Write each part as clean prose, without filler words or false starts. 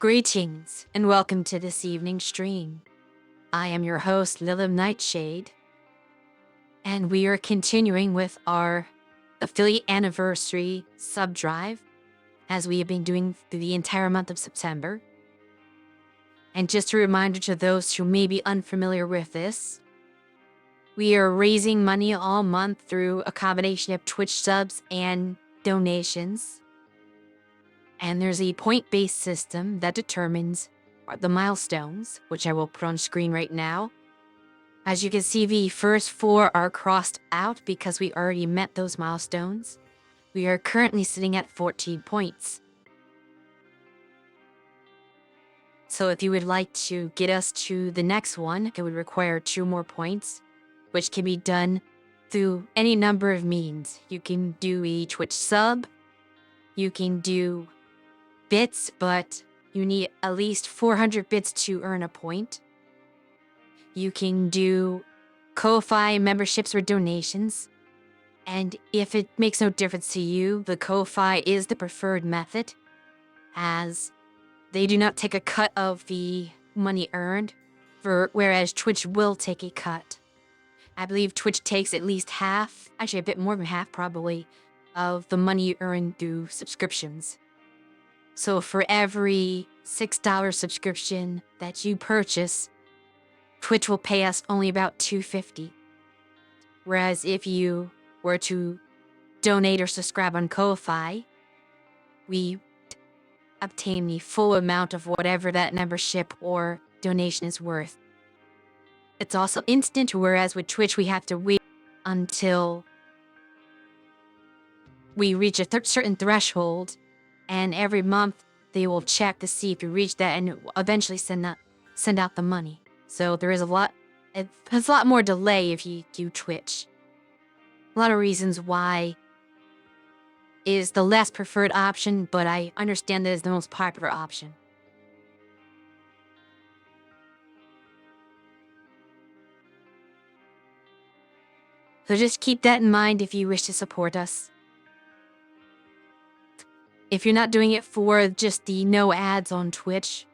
Greetings, and welcome to this evening's stream. I am your host, Lilim Nightshade, and we are continuing with our affiliate anniversary sub-drive, as we have been doing through the entire month of September. And just a reminder to those who may be unfamiliar with this, we are raising money all month through a combination of Twitch subs and donations. And there's a point-based system that determines the milestones, which I will put on screen right now. As you can see, the first 4 are crossed out because we already met those milestones. We are currently sitting at 14 points. So if you would like to get us to the next one, it would require 2 more points, which can be done through any number of means. You can do a Twitch sub, you can do bits, but you need at least 400 bits to earn a point. You can do Ko-Fi memberships or donations. And if it makes no difference to you, the Ko-Fi is the preferred method, as they do not take a cut of the money earned, whereas Twitch will take a cut. I believe Twitch takes at least half, actually a bit more than half probably, of the money you earn through subscriptions. So for every $6 subscription that you purchase, Twitch will pay us only about $2.50. Whereas if you were to donate or subscribe on Ko-Fi, we obtain the full amount of whatever that membership or donation is worth. It's also instant, whereas with Twitch we have to wait until we reach a certain threshold, and every month they will check to see if you reach that and eventually send out the money. So there is a lot more delay if you do Twitch. A lot of reasons why is the less preferred option, but I understand that it's the most popular option. So just keep that in mind if you wish to support us. If you're not doing it for just the no ads on Twitch,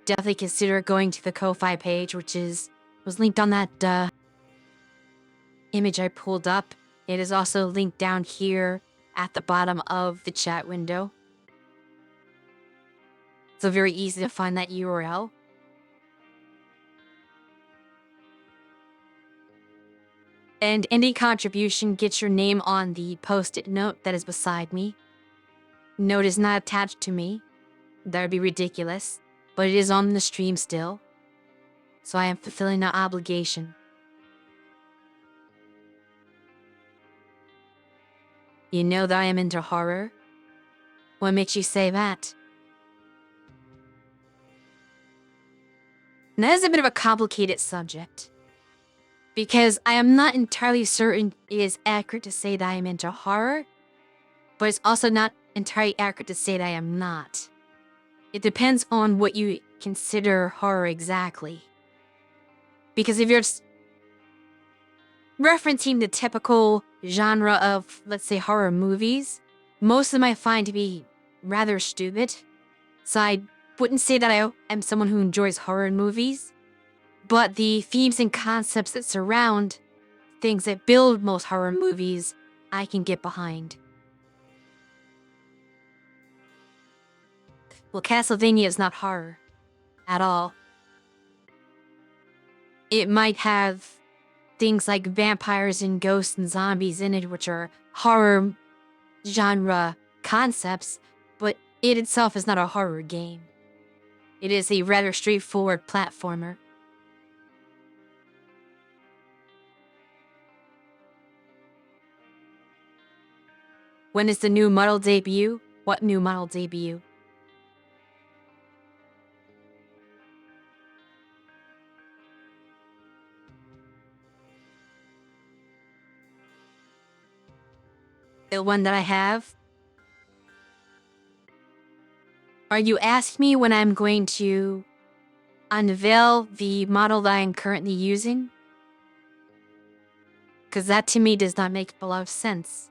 definitely consider going to the Ko-Fi page, which was linked on that image I pulled up. It is also linked down here at the bottom of the chat window. So very easy to find that URL. And any contribution gets your name on the post-it note that is beside me. Note is not attached to me. That would be ridiculous. But it is on the stream still. So I am fulfilling that obligation. You know that I am into horror? What makes you say that? And that is a bit of a complicated subject, because I am not entirely certain it is accurate to say that I am into horror, but it's also not entirely accurate to say that I am not. It depends on what you consider horror exactly. Because if you're referencing the typical genre of, let's say, horror movies, most of them I find to be rather stupid. So I wouldn't say that I am someone who enjoys horror movies, but the themes and concepts that surround things that build most horror movies, I can get behind. Well, Castlevania is not horror at all. It might have things like vampires and ghosts and zombies in it, which are horror genre concepts, but it itself is not a horror game. It is a rather straightforward platformer. When is the new model debut? What new model debut? The one that I have? Are you asking me when I'm going to unveil the model that I'm currently using? Because that to me does not make a lot of sense.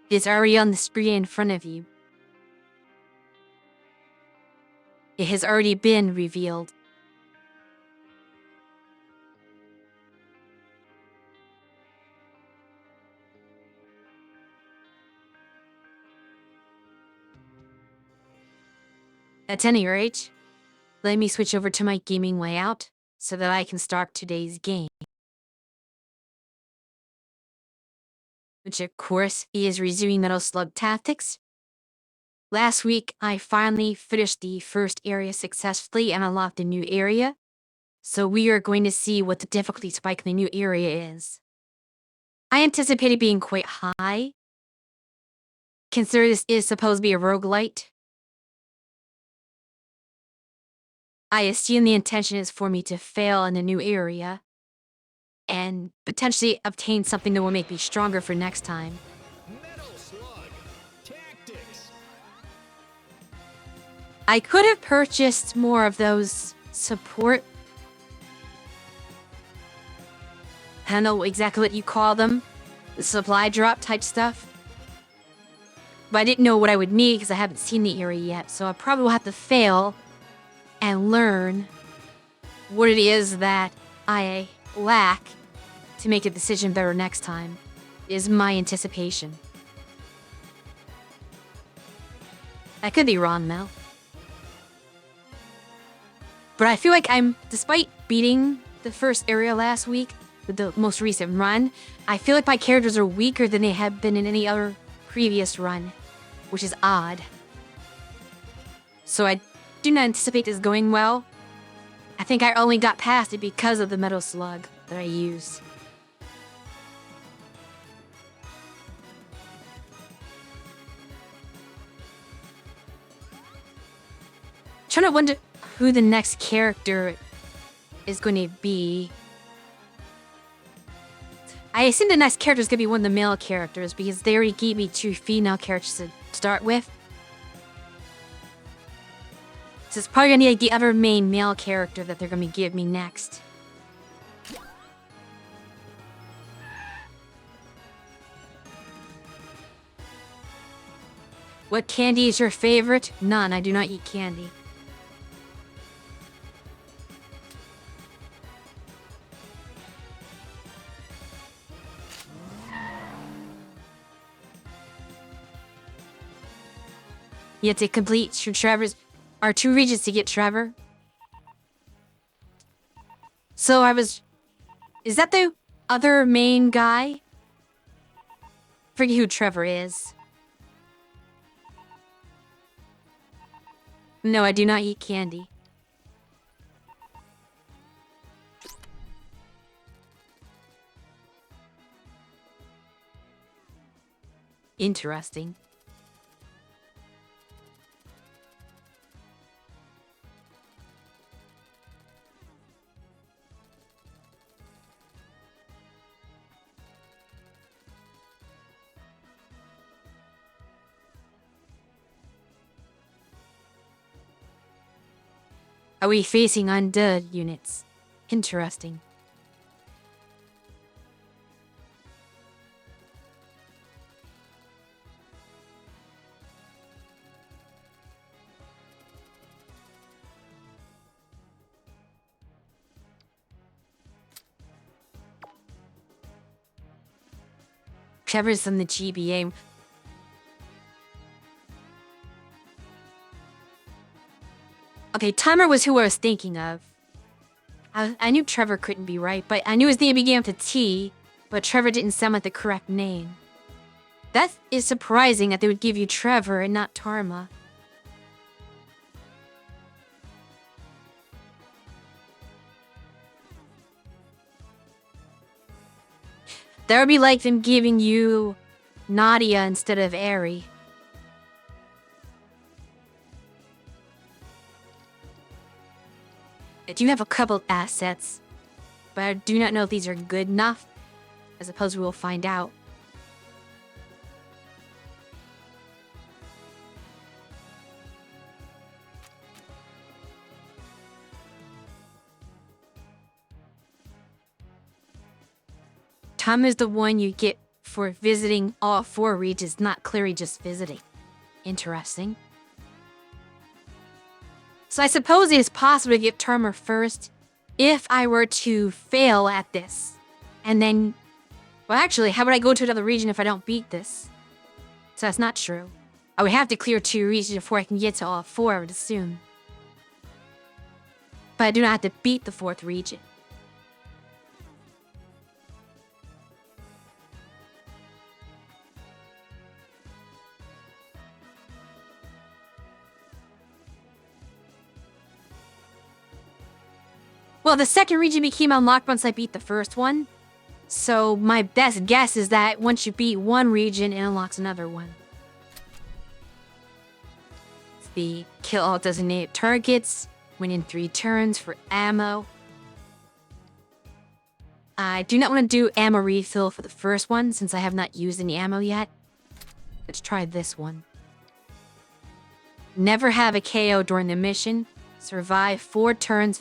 It's already on the screen in front of you. It has already been revealed. At any rate, let me switch over to my gaming layout so that I can start today's game. Which of course is resuming Metal Slug tactics. Last week, I finally finished the first area successfully and unlocked a new area. So we are going to see what the difficulty spike in the new area is. I anticipate it being quite high. Consider this is supposed to be a roguelite. I assume the intention is for me to fail in the new area and potentially obtain something that will make me stronger for next time. Metal Slug Tactics. I could have purchased more of those support. I don't know exactly what you call them. The supply drop type stuff. But I didn't know what I would need because I haven't seen the area yet. So I probably will have to fail and learn what it is that I lack to make the decision better next time, is my anticipation. I could be wrong, Mel. But I feel like despite beating the first area last week, with the most recent run, I feel like my characters are weaker than they have been in any other previous run, which is odd. So I do not anticipate this going well. I think I only got past it because of the Metal Slug that I used. Trying to wonder who the next character is going to be. I assume the next character is going to be one of the male characters because they already gave me 2 female characters to start with. So it's probably going to be like the other main male character that they're going to give me next. What candy is your favorite? None, I do not eat candy. You have to complete Trevor's... Our 2 regions to get Trevor. So is that the other main guy? Forget who Trevor is. No, I do not eat candy. Interesting. Are we facing undead units? Interesting. Trevor's from the GBA. Okay, Timer was who I was thinking of. I knew Trevor couldn't be right, but I knew his name began with a T, but Trevor didn't sound like the correct name. That is surprising that they would give you Trevor and not Tarma. That would be like them giving you Nadia instead of Ari. I do have a couple assets, but I do not know if these are good enough. I suppose we will find out. Tom is the one you get for visiting all 4 regions, not clearly just visiting. Interesting. So I suppose it is possible to get Termer first if I were to fail at this. And then, well, actually, how would I go to another region if I don't beat this? So that's not true. I would have to clear 2 regions before I can get to all 4, I would assume. But I do not have to beat the 4th region. Well, the 2nd region became unlocked once I beat the 1st one. So my best guess is that once you beat 1 region, it unlocks another one. It's the kill all designated targets, win in 3 turns for ammo. I do not want to do ammo refill for the 1st one since I have not used any ammo yet. Let's try this one. Never have a KO during the mission. Survive 4 turns.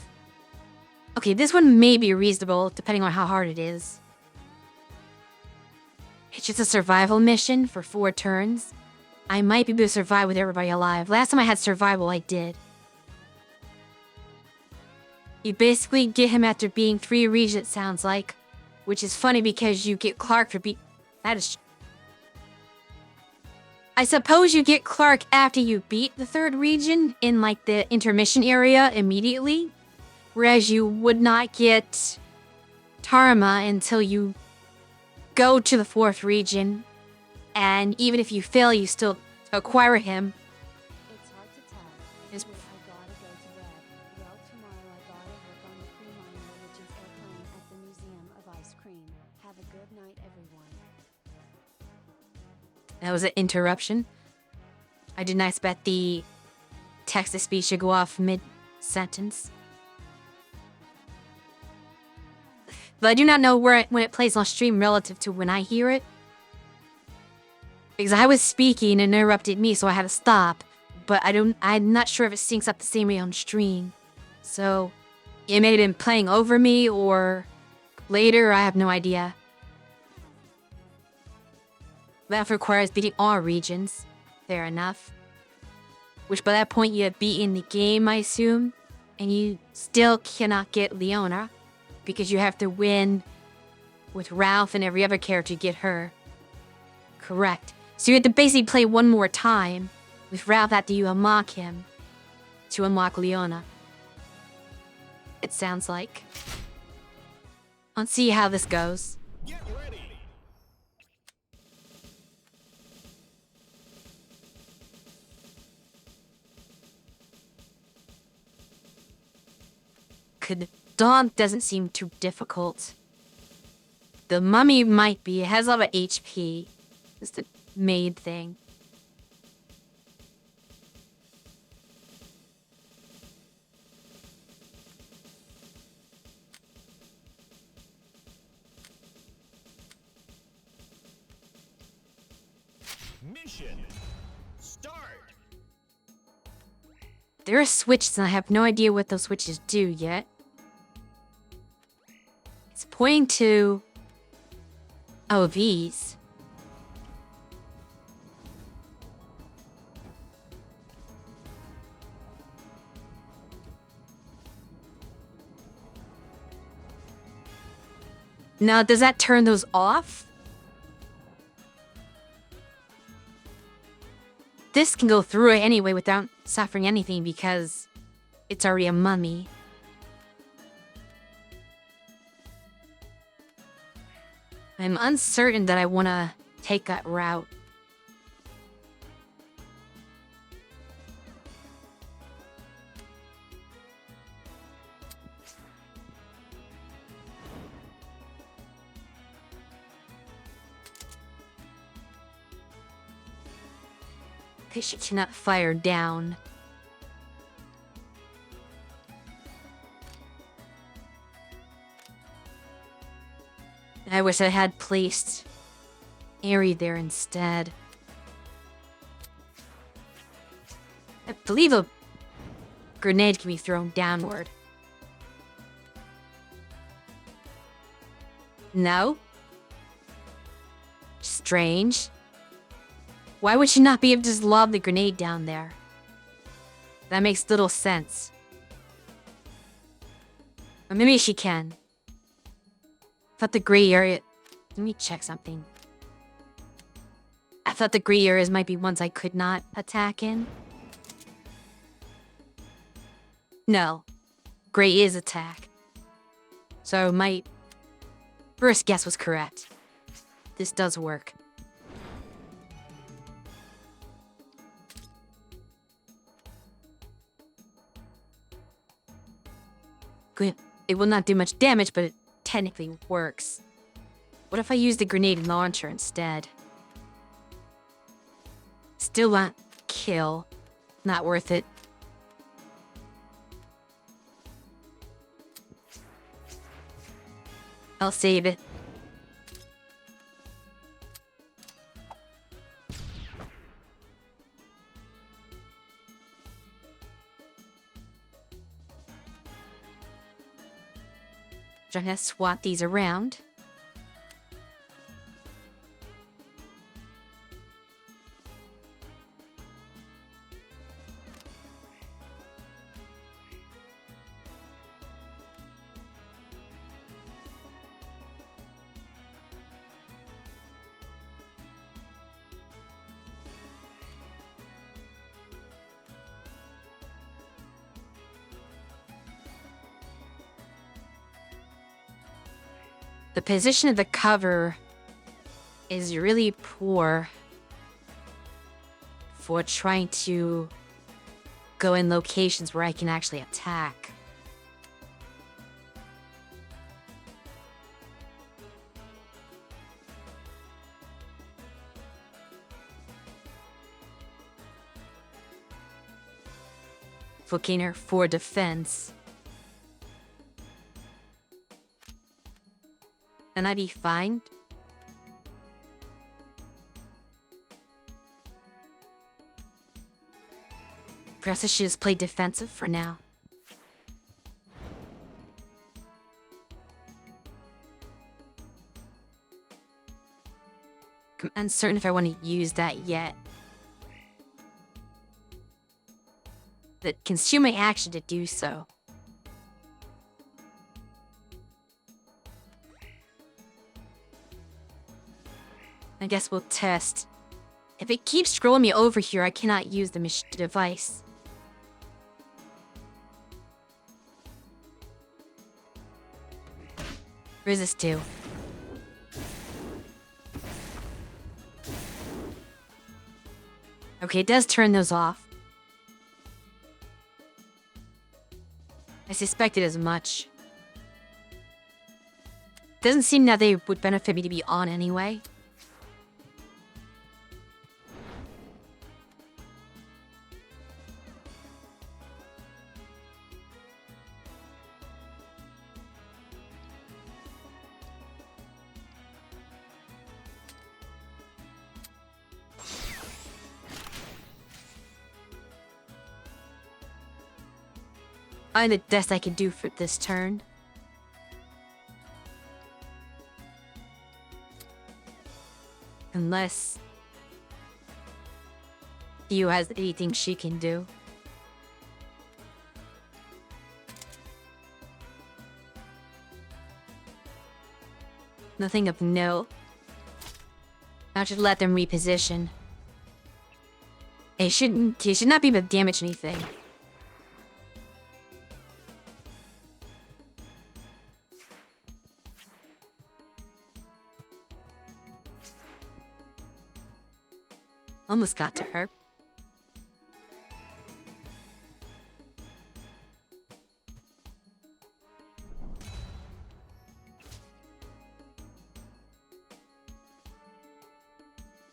Okay, this one may be reasonable depending on how hard it is. It's just a survival mission for 4 turns. I might be able to survive with everybody alive. Last time I had survival, I did. You basically get him after being 3 regions, it sounds like. Which is funny because you get Clark for that is... I suppose you get Clark after you beat the 3rd region in like the intermission area immediately. Whereas you would not get Tarma until you go to the 4th region. And even if you fail, you still acquire him. It's hard to tell. Is- I gotta go to bed. Well, tomorrow I gotta work on the Cremona Religion's airplane at the Museum of Ice Cream. Have a good night, everyone. That was an interruption. I did not expect the text-to-speech to go off mid-sentence. But I do not know when it plays on stream relative to when I hear it. Because I was speaking and interrupted me, so I had to stop. But I'm not sure if it syncs up the same way on stream. So, it may have been playing over me or later, I have no idea. That requires beating all regions. Fair enough. Which by that point you have beaten the game, I assume. And you still cannot get Leona. Because you have to win with Ralph and every other character to get her. Correct. So you have to basically play one more time with Ralph after you unlock him to unlock Leona. It sounds like. Let's see how this goes. Get ready. Dawn doesn't seem too difficult. The mummy might be. It has a lot of HP. It's the maid thing. Mission. Start. There are switches and I have no idea what those switches do yet. It's pointing to... Oh, these. Now, does that turn those off? This can go through it anyway without suffering anything because it's already a mummy. I'm uncertain that I want to take that route. Because she cannot fire down. I wish I had placed Aerie there instead. I believe a grenade can be thrown downward. No? Strange. Why would she not be able to just lob the grenade down there? That makes little sense. Or maybe she can. I thought the gray area... Let me check something. I thought the gray areas might be ones I could not attack in. No. Gray is attack. So my first guess was correct. This does work. Good. It will not do much damage, but it technically works. What if I use the grenade launcher instead? Still not kill. Not worth it. I'll save it. I'm gonna swap these around. The position of the cover is really poor for trying to go in locations where I can actually attack. Volcano for defense. And I'd be fine. Perhaps I should just play defensive for now. I'm uncertain if I want to use that yet. That consume my action to do so. I guess we'll test. If it keeps scrolling me over here, I cannot use the device. Where does this do? Okay, it does turn those off. I suspected as much. Doesn't seem that they would benefit me to be on anyway. I'm the best I can do for this turn. Unless Yu has anything she can do. Nothing of note. I should let them reposition. He should not be able to damage anything. Almost got to her.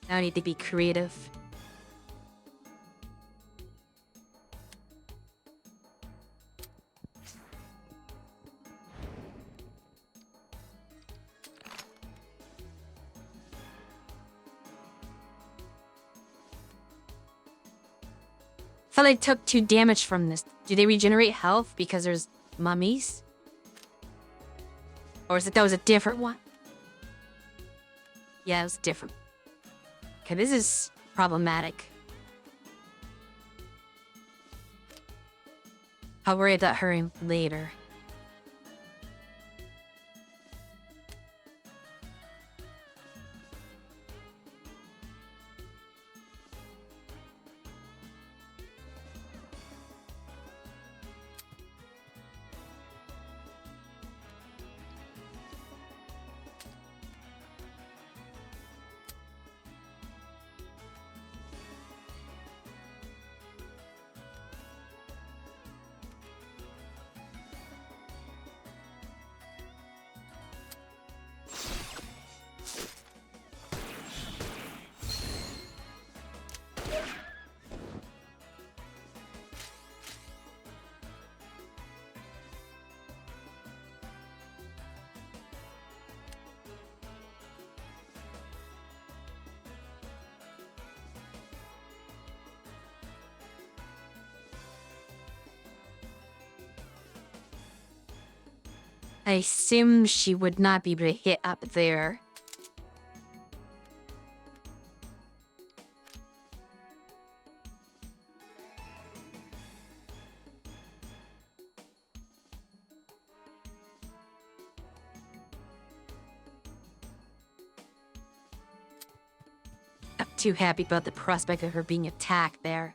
Now I need to be creative. I thought I took 2 damage from this. Do they regenerate health because there's mummies? Or is it that was a different one? Yeah, it was different. Okay, this is problematic. I'll worry about her later. I assume she would not be able to hit up there. Not too happy about the prospect of her being attacked there.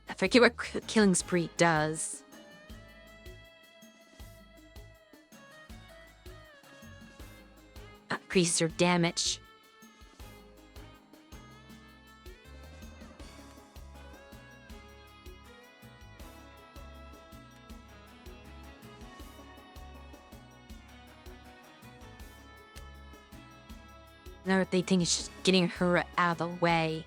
I forget what Killing Spree does. Increases her damage. Another thing is just getting her out of the way.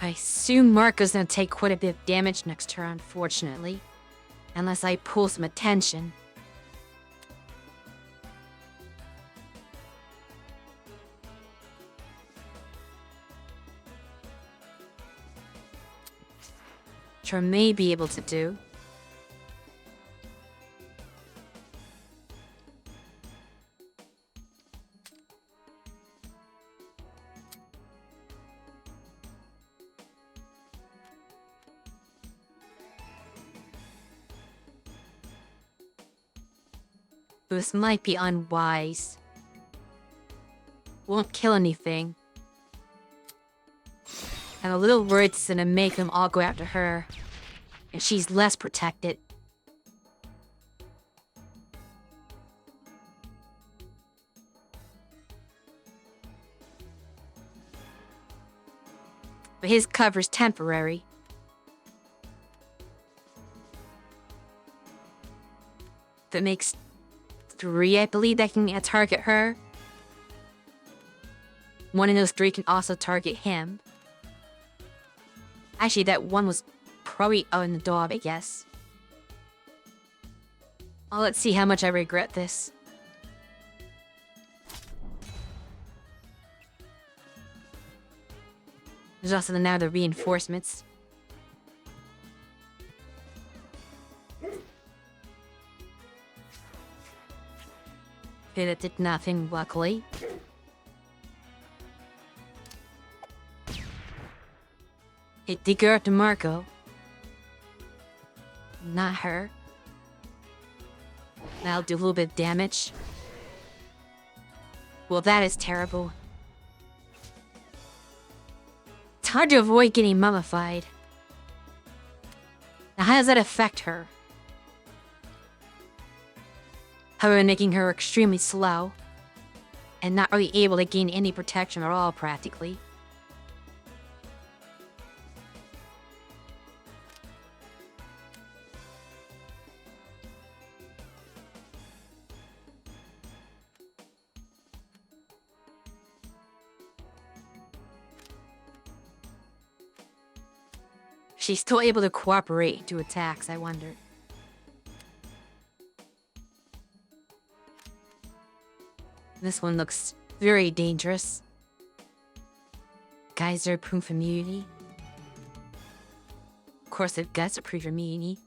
I assume Marco's gonna take quite a bit of damage next turn, unfortunately. Unless I pull some attention. Which I may be able to do. This might be unwise. Won't kill anything. I'm a little worried it's gonna make them all go after her. And she's less protected. But his cover's temporary. That makes 3, I believe, that can target her. One of those 3 can also target him. Actually, that one was probably on the dog, I guess. Oh, let's see how much I regret this. There's also now the reinforcements. Okay, that did nothing, luckily. It did go to Marco. Not her. That'll do a little bit of damage. Well, that is terrible. It's hard to avoid getting mummified. Now, how does that affect her? However, making her extremely slow. And not really able to gain any protection at all, practically. she's still able to cooperate to attacks, I wonder. This one looks very dangerous. Geyser proof immunity. Of course, it gets a proof immunity.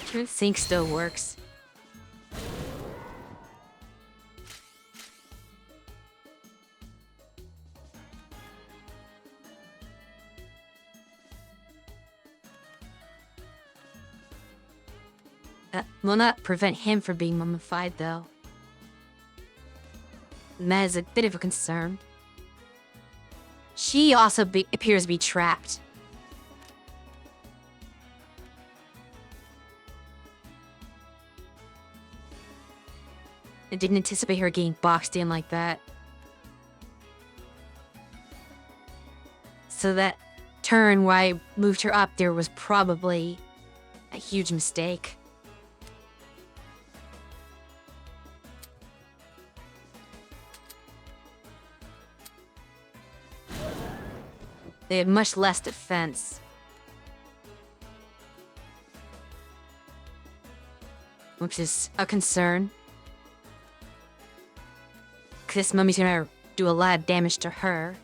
Truth sync still works. Will not prevent him from being mummified, though. That is a bit of a concern. She also appears to be trapped. I didn't anticipate her getting boxed in like that. So that turn where I moved her up there was probably a huge mistake. They have much less defense. Which is a concern. This mummy's gonna do a lot of damage to her.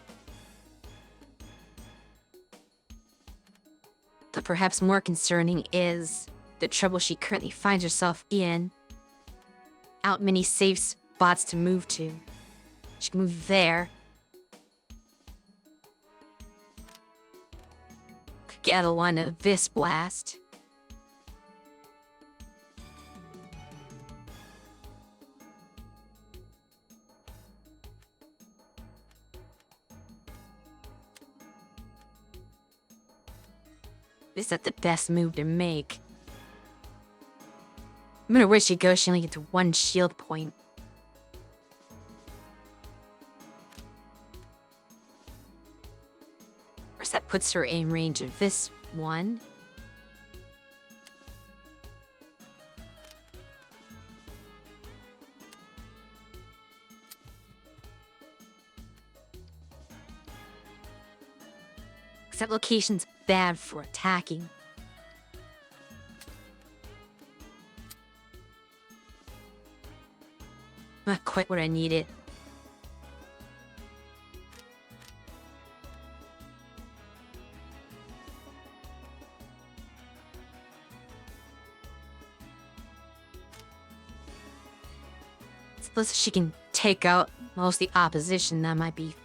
But perhaps more concerning is the trouble she currently finds herself in. Out many safe spots to move to. She can move there. Could get a one of this blast. This is the best move to make. I'm gonna wish she goes, she only gets one shield point. Of course, that puts her in range of this one. That location's bad for attacking. Not quite what I needed. Suppose she can take out most of the opposition, that might be...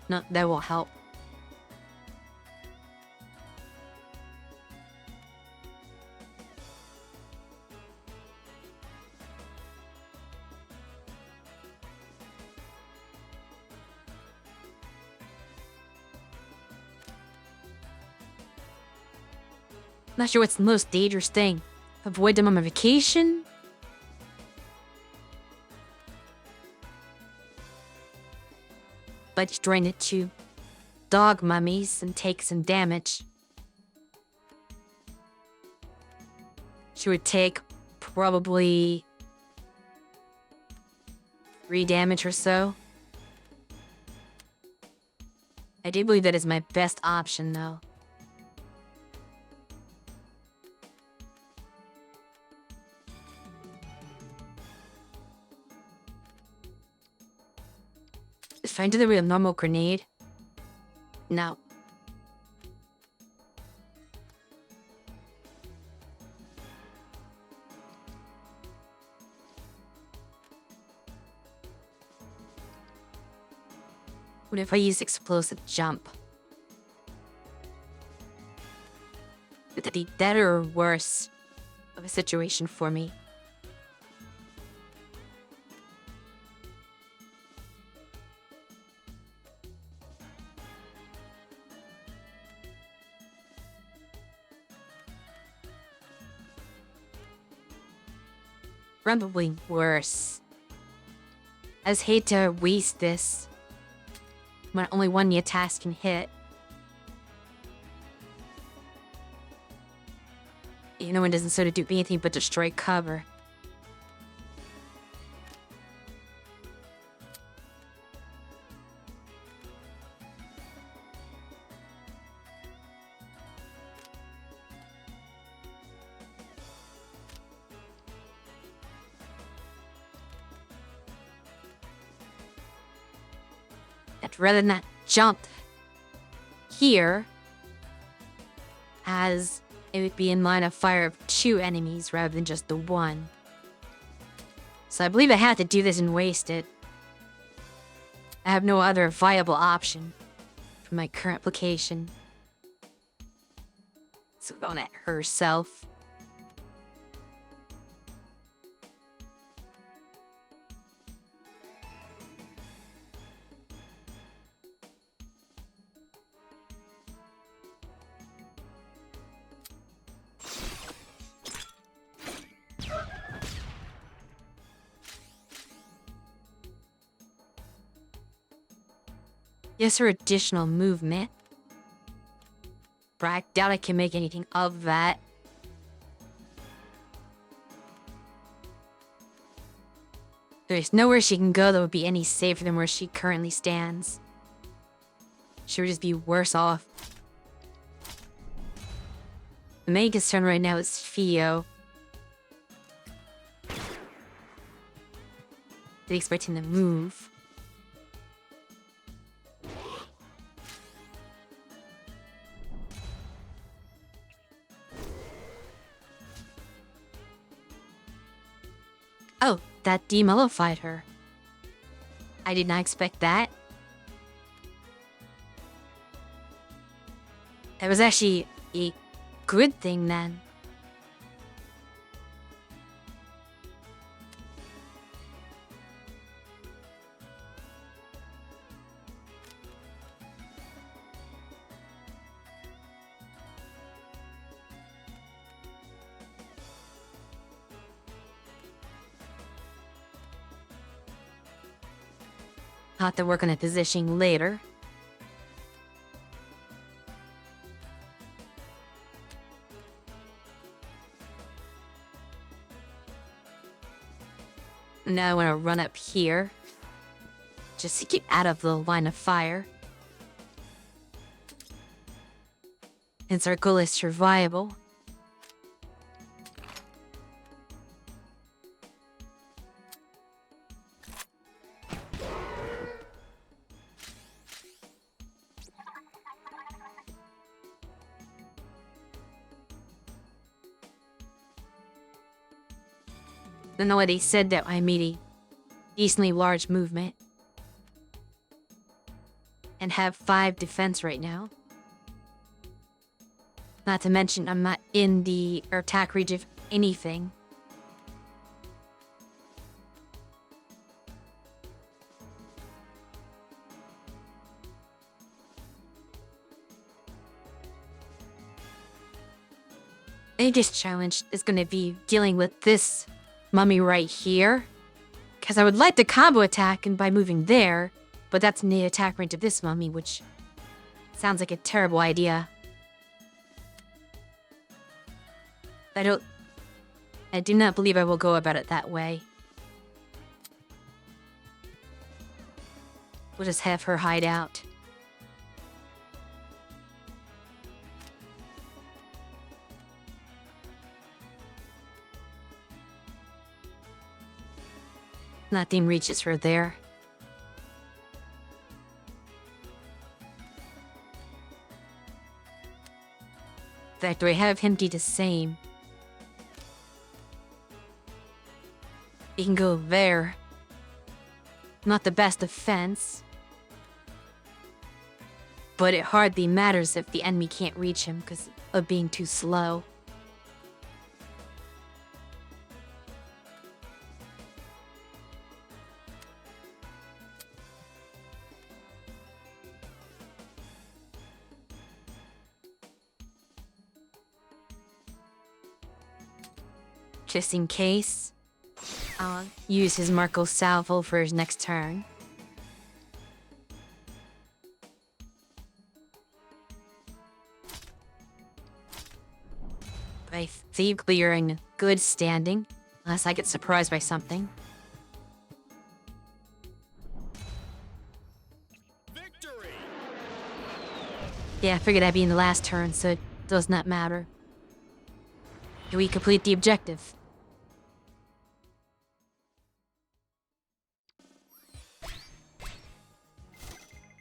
No, that will help. Not sure what's the most dangerous thing. Avoid the mummification? By destroying the two dog mummies and take some damage. She would take probably 3 damage or so. I do believe that is my best option, though. If I do the real normal grenade, no. What if I use explosive jump? Would that be better or worse of a situation for me? Probably worse. I just hate to waste this when only one attacks can hit. You know, it doesn't sort of do anything but destroy cover. I'd rather not jump here, as it would be in line of fire of 2 enemies rather than just the one. So I believe I have to do this and waste it. I have no other viable option for my current location. So going at herself. Yes, her additional movement. But I doubt I can make anything of that. There's nowhere she can go that would be any safer than where she currently stands. She would just be worse off. The main concern right now is Fio. They're expecting to move. Oh, that demullified her. I did not expect that. That was actually a good thing then. I'll have to work on the positioning later. Now I want to run up here, just to get out of the line of fire. Since our goal is survival. I know what they said that I made a decently large movement. And have 5 defense right now. Not to mention, I'm not in the attack range of anything. I think this challenge is going to be dealing with this mummy right here. Because I would like to combo attack and by moving there, but that's in the attack range of this mummy, which sounds like a terrible idea. I do not believe I will go about it that way. We'll just have her hide out. Nothing reaches her there. In fact, do I have him do the same? He can go there. Not the best defense. But it hardly matters if the enemy can't reach him because of being too slow. Just in case. use his Marco Salvo for his next turn. I think we are in good standing, unless I get surprised by something. Victory! Yeah, I figured I'd be in the last turn, so it does not matter. We complete the objective.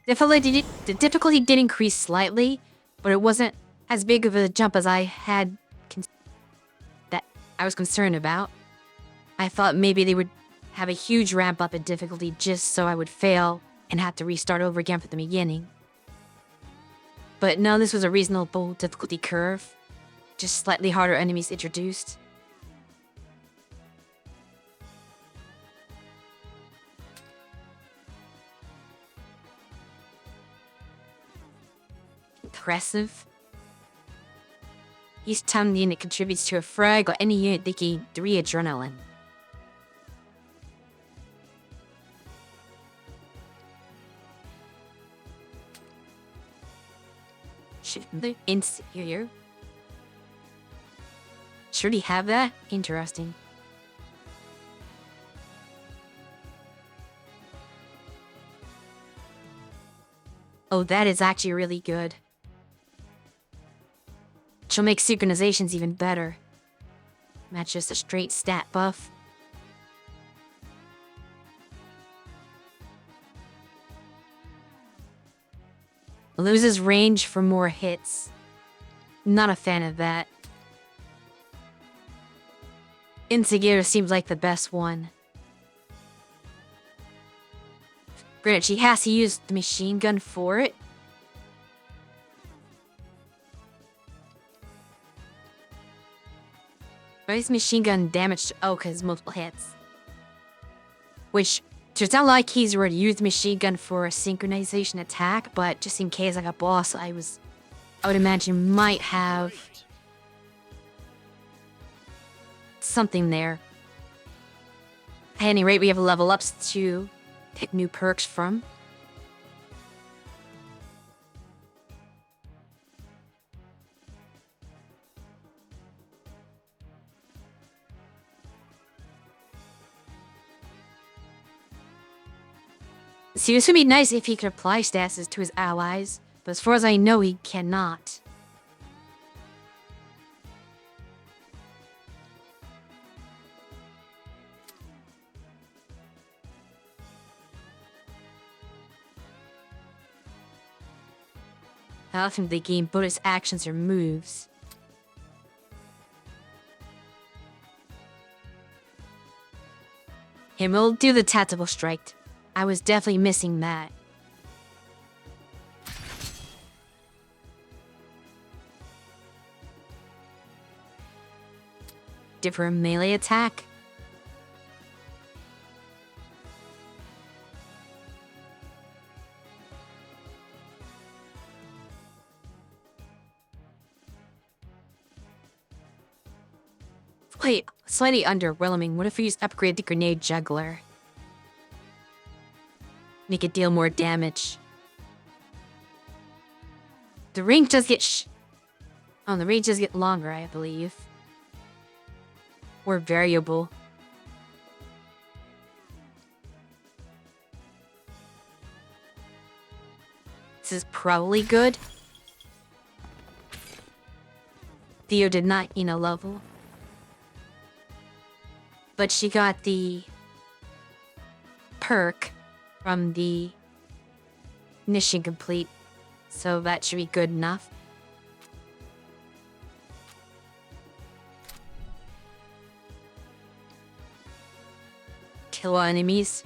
The difficulty did increase slightly, but it wasn't as big of a jump as I had that I was concerned about. I thought maybe they would have a huge ramp up in difficulty just so I would fail and have to restart over again from the beginning. But no, this was a reasonable difficulty curve. Just slightly harder enemies introduced. Impressive. Each time the unit contributes to a frag or any unit, they gain 3 adrenaline. Should the inferior? Should he have that? Interesting. Oh, that is actually really good. She'll make synchronizations even better. Match just a straight stat buff. Loses range for more hits. Not a fan of that. Instigator seems like the best one. Granted, she has to use the machine gun for it. Why is machine gun damage? Oh, because multiple hits. Which, turns out like he's already used machine gun for a synchronization attack, but just in case I got boss, I would imagine might have something there. At any rate, we have level ups to pick new perks from. See, this would be nice if he could apply statuses to his allies, but as far as I know, he cannot. How often they gain bonus actions or moves? Him will do the tactical strike. I was definitely missing that. Different melee attack. Wait, slightly underwhelming. What if we just upgrade the grenade juggler? Make it deal more damage. The range does get the range does get longer, I believe. Or variable. This is probably good. Theo did not gain a level. But she got the perk from the mission complete, so that should be good enough. Kill all enemies.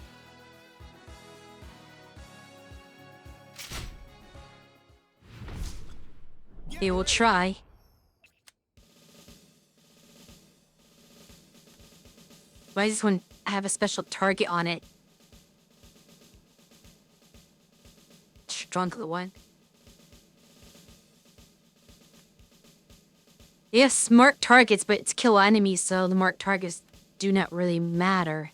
They will try. Why does this one have a special target on it? Drunk the one. Yes, marked targets, but it's kill enemies, so the marked targets do not really matter.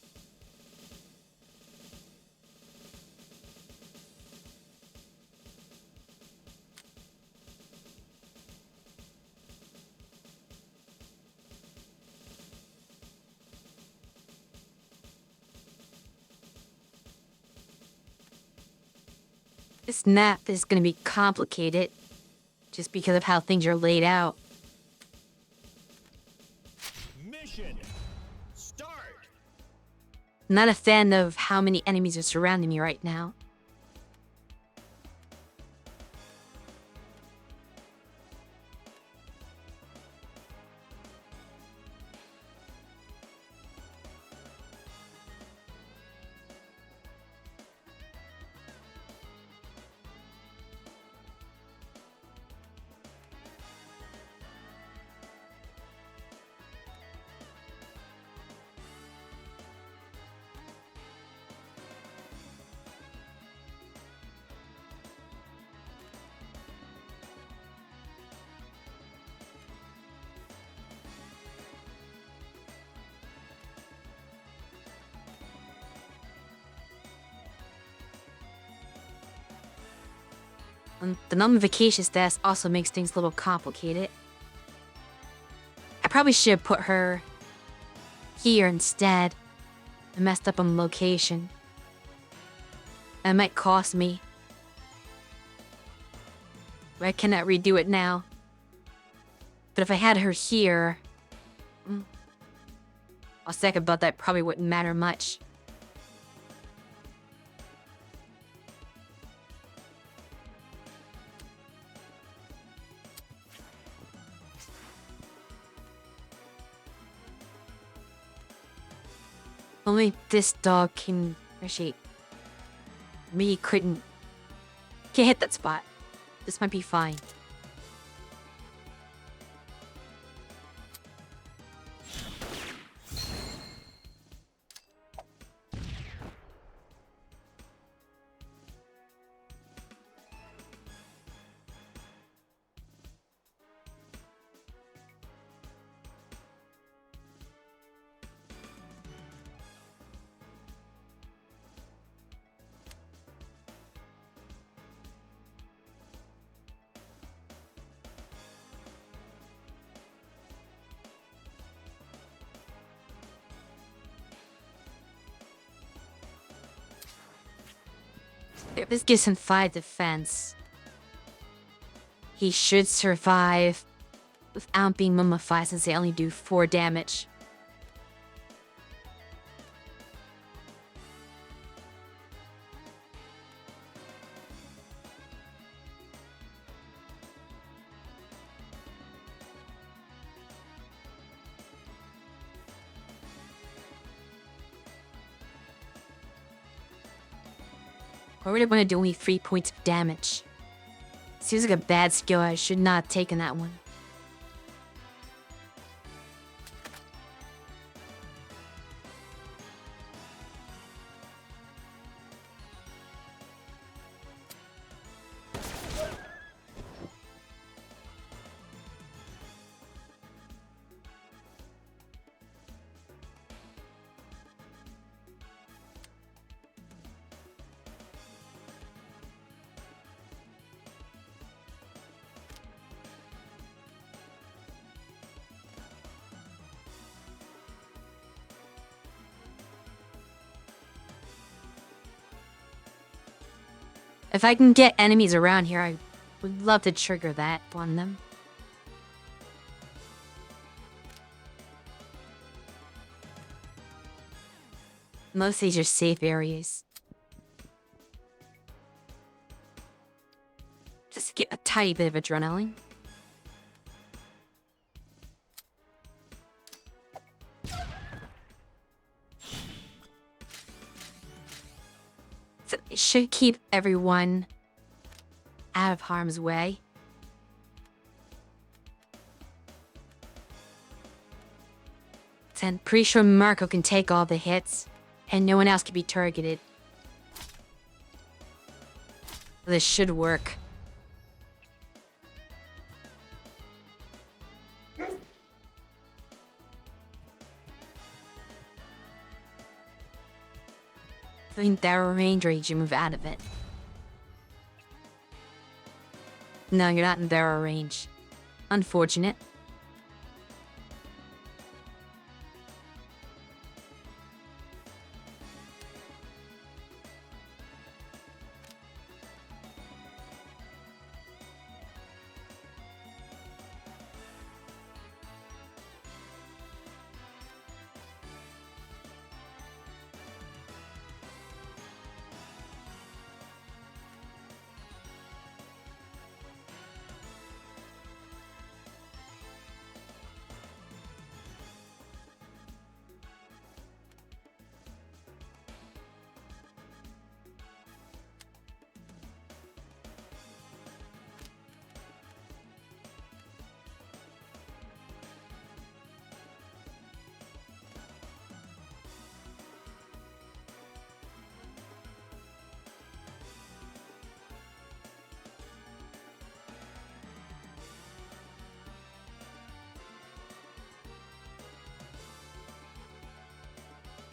This map is gonna be complicated just because of how things are laid out. Mission. Start. I'm not a fan of how many enemies are surrounding me right now. The non-vacation status also makes things a little complicated. I probably should have put her here instead. I messed up on location. That might cost me. But I cannot redo it now. But if I had her here... I'll second about that, probably wouldn't matter much. Only this dog can appreciate. Me couldn't. Can't hit that spot. This might be fine. If this gives him 5 defense, he should survive without being mummified since they only do 4 damage. I really want to do only 3 points of damage. Seems like a bad skill. I should not have taken that one. If I can get enemies around here, I would love to trigger that on them. Most of these are safe areas. Just to get a tiny bit of adrenaline. So it should keep everyone out of harm's way. And pretty sure Marco can take all the hits, and no one else can be targeted. This should work. In their range, or did you move out of it? No, you're not in their range. Unfortunate.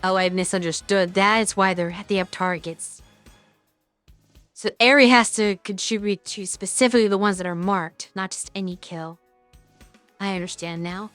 Oh, I misunderstood. That is why they have targets. So area has to contribute to specifically the ones that are marked, not just any kill. I understand now.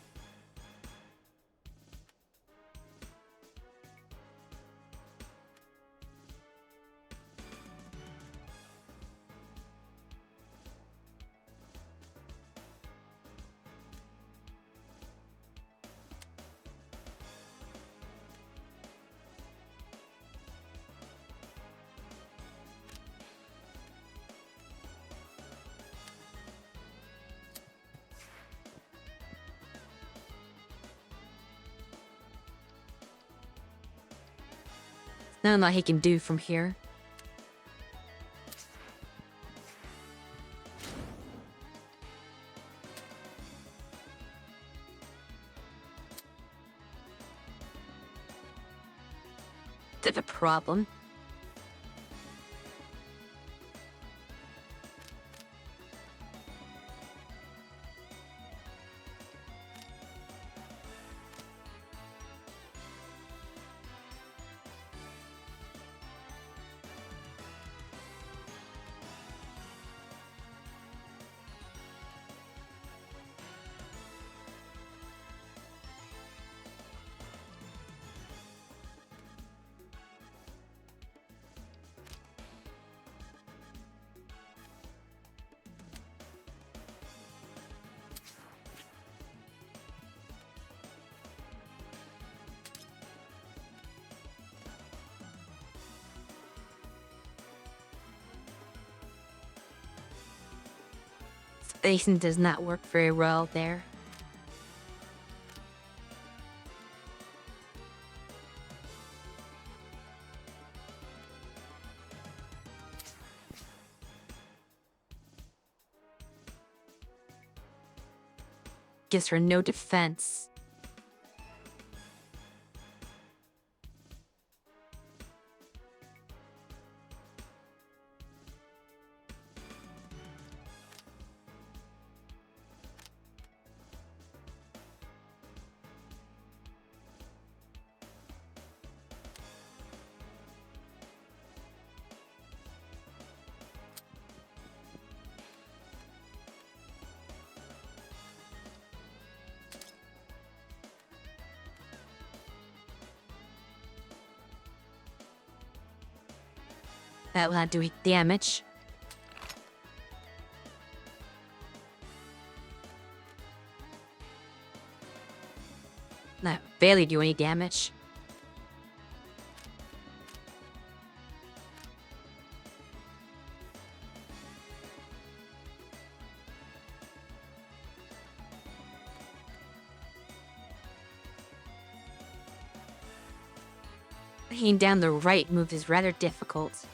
Nothing that he can do from here. Bit of a problem. Spacing does not work very well there. Gives her no defense. That will not do damage. That barely do any damage. Hitting down the right move is rather difficult.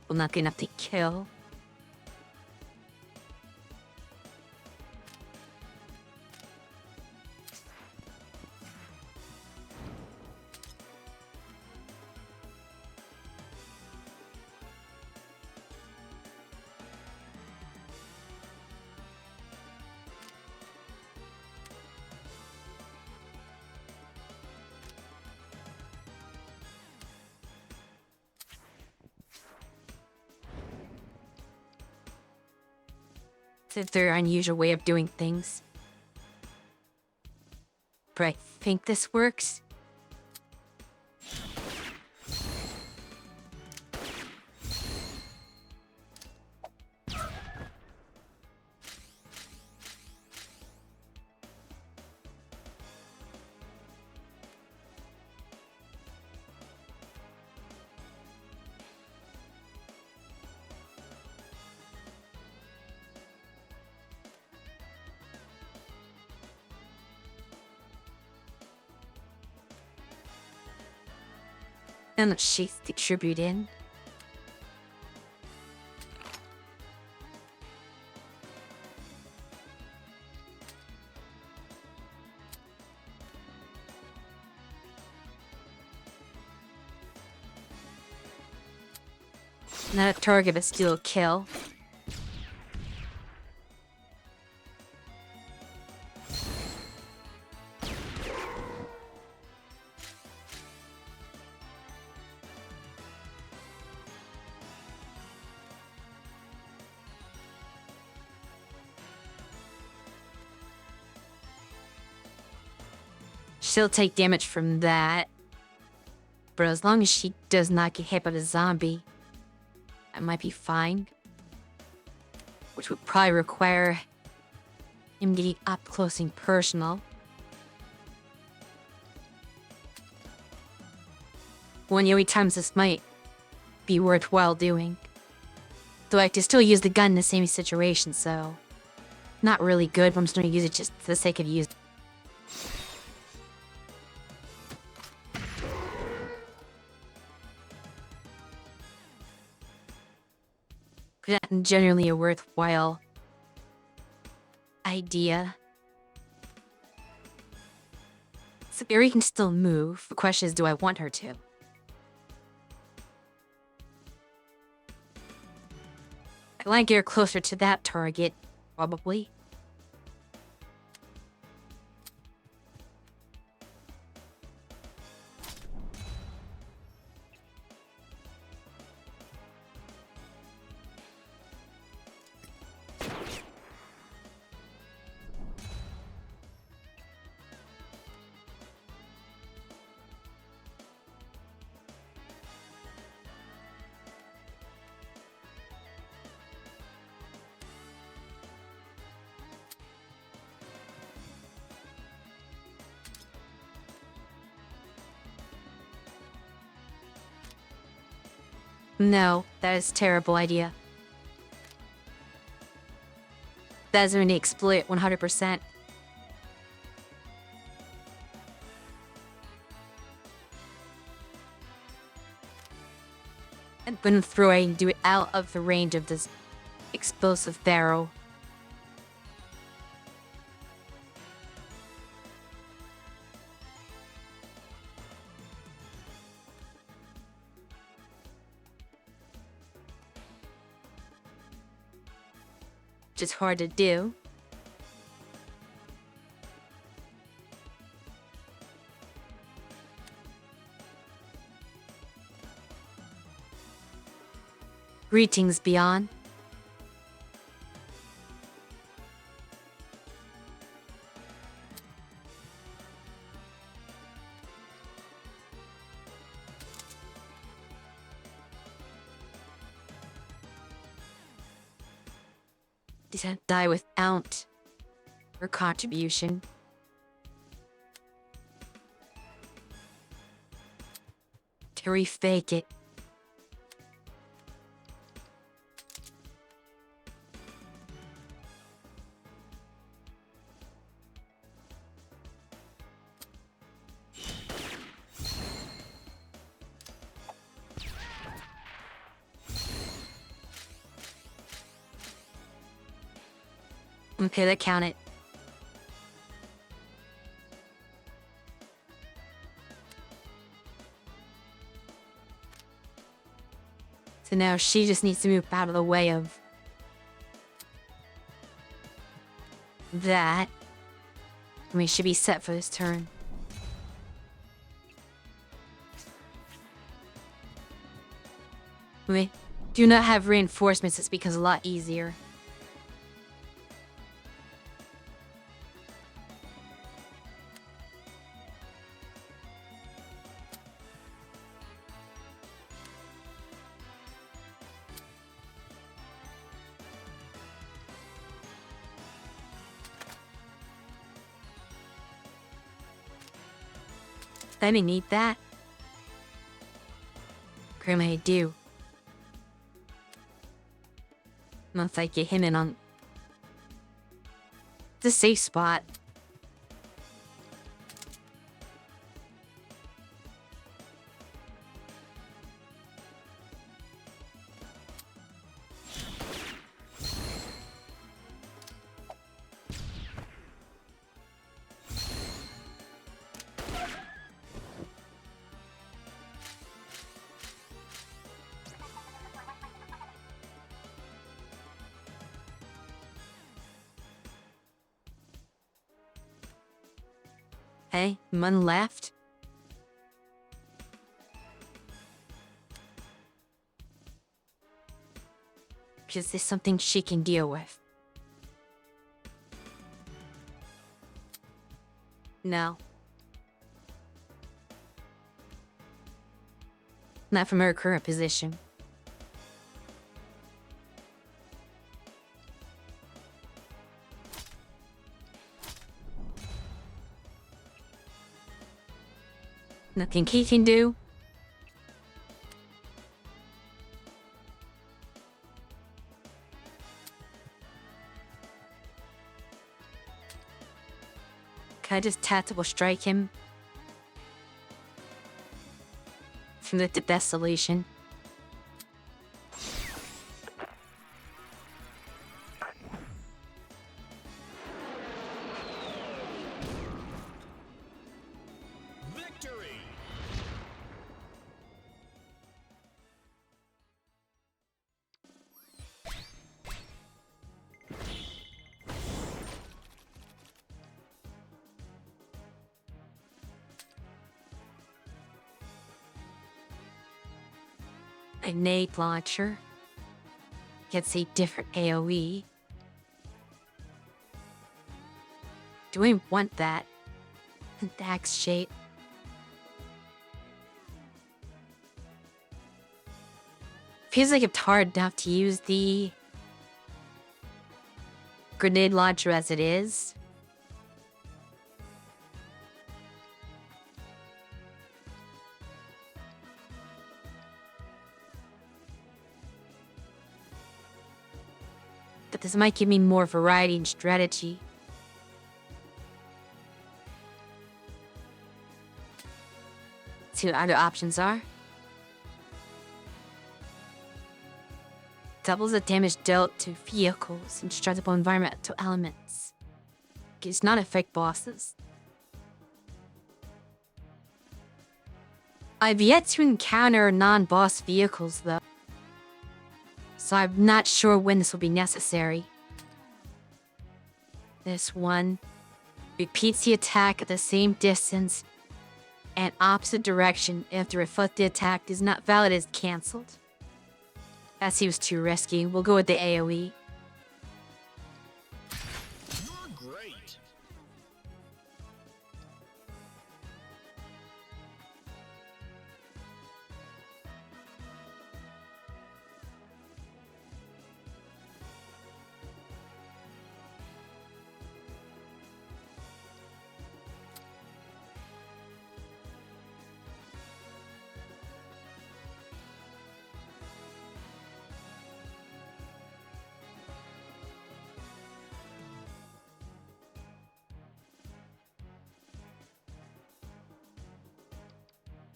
Will not get enough to kill. their unusual way of doing things. But I think this works. And she's distributed. Not a target, but still a kill. She'll take damage from that. But as long as she does not get hit by the zombie, I might be fine. Which would probably require him getting up close and personal. One of the only times this might be worthwhile doing. Though I could still use the gun in the same situation, so... Not really good, but I'm just gonna use it just for the sake of using. Not generally a worthwhile idea. Sabiri can still move. The question is, do I want her to? I want to get her closer to that target, probably. No, that is a terrible idea. That is going to exploit 100%. I'm going to throw it and do it out of the range of this explosive barrel. Which is hard to do. Greetings, Beyond. Didn't die without her contribution. To refake it. Okay, that counted. So now she just needs to move out of the way of that. And we should be set for this turn. We do not have reinforcements, it's because a lot easier. I may need that. Grim, I do. Once I get him in on the safe spot. Hey, Mun left. Is this something she can deal with? No. Not from her current position. Nothing he can do. Can I just tactical strike him? From the desolation. Victory! A nade launcher. Gets a different AoE. Do we want that? Dax shape. Feels like it's hard enough to use the grenade launcher as it is. But this might give me more variety and strategy. See what other options are. Doubles the damage dealt to vehicles and destructible environmental elements. Does not affect bosses. I've yet to encounter non-boss vehicles though, so I'm not sure when this will be necessary. This one repeats the attack at the same distance and opposite direction if the reflected attack is not valid as cancelled. That seems too risky. We'll go with the AoE. You're great!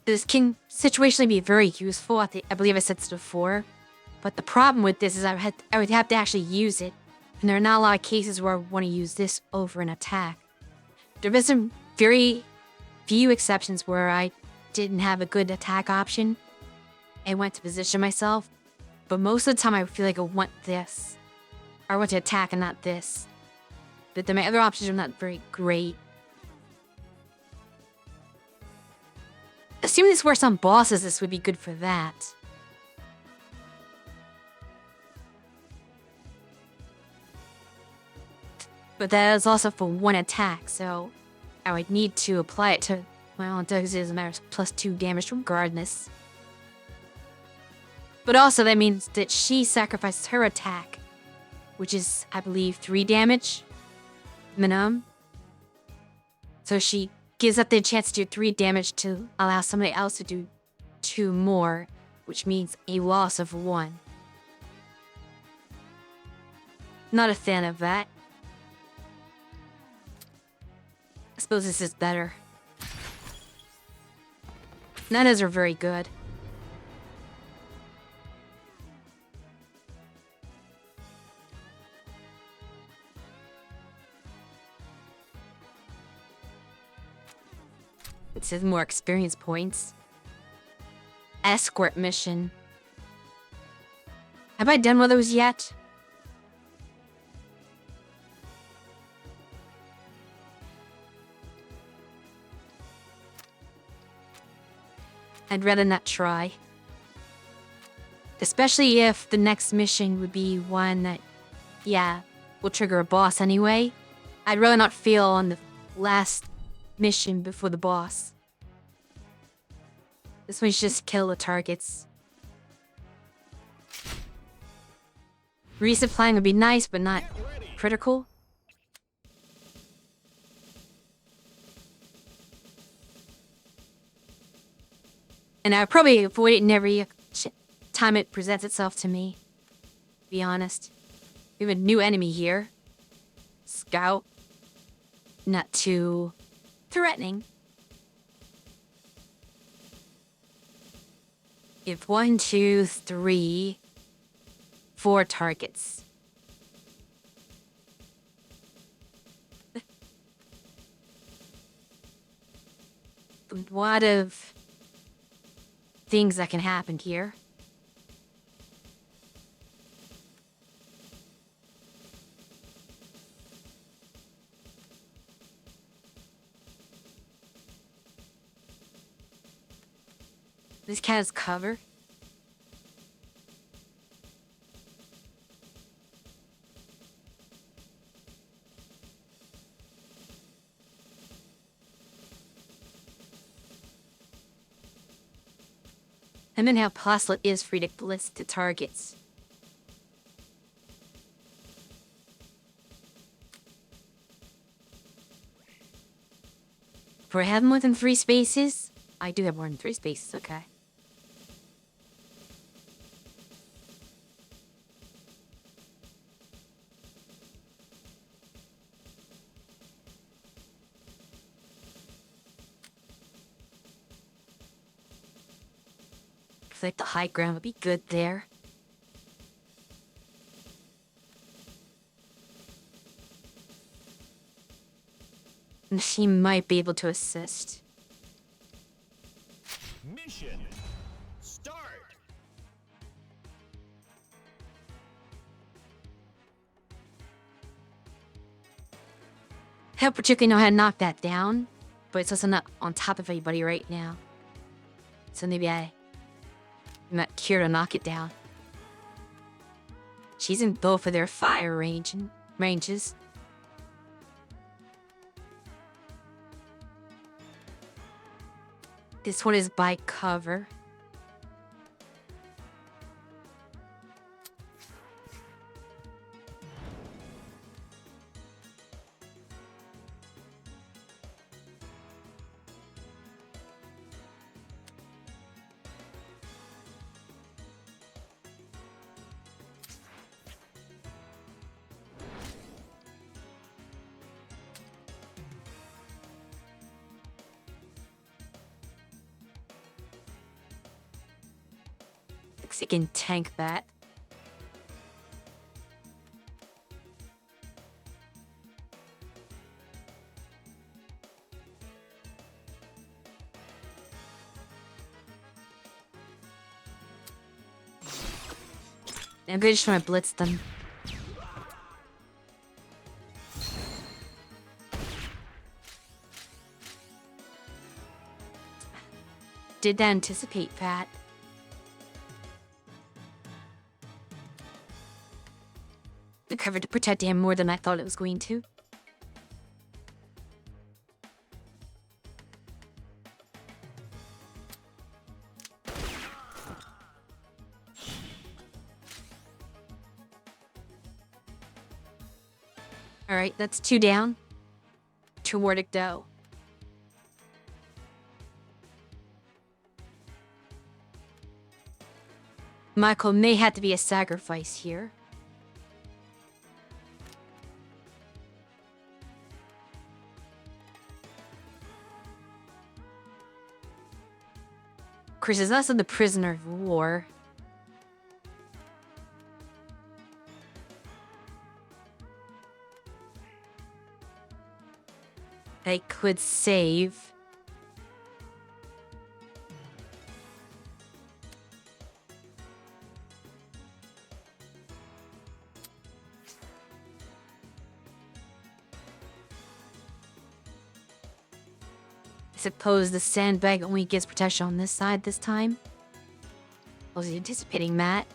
This can situationally be very useful. I believe I said this before. But the problem with this is I would have to actually use it. And there are not a lot of cases where I want to use this over an attack. There have been some very few exceptions where I didn't have a good attack option and went to position myself. But most of the time I feel like I want this. Or I want to attack and not this. But my other options are not very great. Assuming this works on bosses, this would be good for that. But that is also for one attack, so I would need to apply it to, well, it does matter, +2 damage regardless. But also that means that she sacrifices her attack, which is, I believe, 3 damage minimum. So she gives up the chance to do 3 damage to allow somebody else to do 2 more, which means a loss of 1. Not a fan of that. I suppose this is better. None of those are very good. It says more experience points. Escort mission. Have I done one of those yet? I'd rather not try. Especially if the next mission would be one that, yeah, will trigger a boss anyway. I'd rather not fail on the last mission before the boss. This one's just kill the targets. Resupplying would be nice, but not critical. And I would probably avoid it in every time it presents itself to me. To be honest. We have a new enemy here. Scout. Not too threatening. If 1, 2, 3, 4 targets. A lot of things that can happen here. This cat has cover. And then how Plaslet is free to blitz to targets. Do I have more than 3 spaces? I do have more than 3 spaces, okay. I feel like the high ground would be good there. And she might be able to assist. Mission start. I don't particularly know how to knock that down, but it's also not on top of anybody right now. So maybe I'm not here to knock it down. She's in both of their fire ranges. This one is by cover. Looks like it can tank that. I'm gonna just try to blitz them. Did anticipate that. The cover to protect him more than I thought it was going to. Alright, that's 2 down. 2 more to go. Michael may have to be a sacrifice here. Chris is also the prisoner of war. I could save. I suppose the sandbag only gives protection on this side this time. I was anticipating that.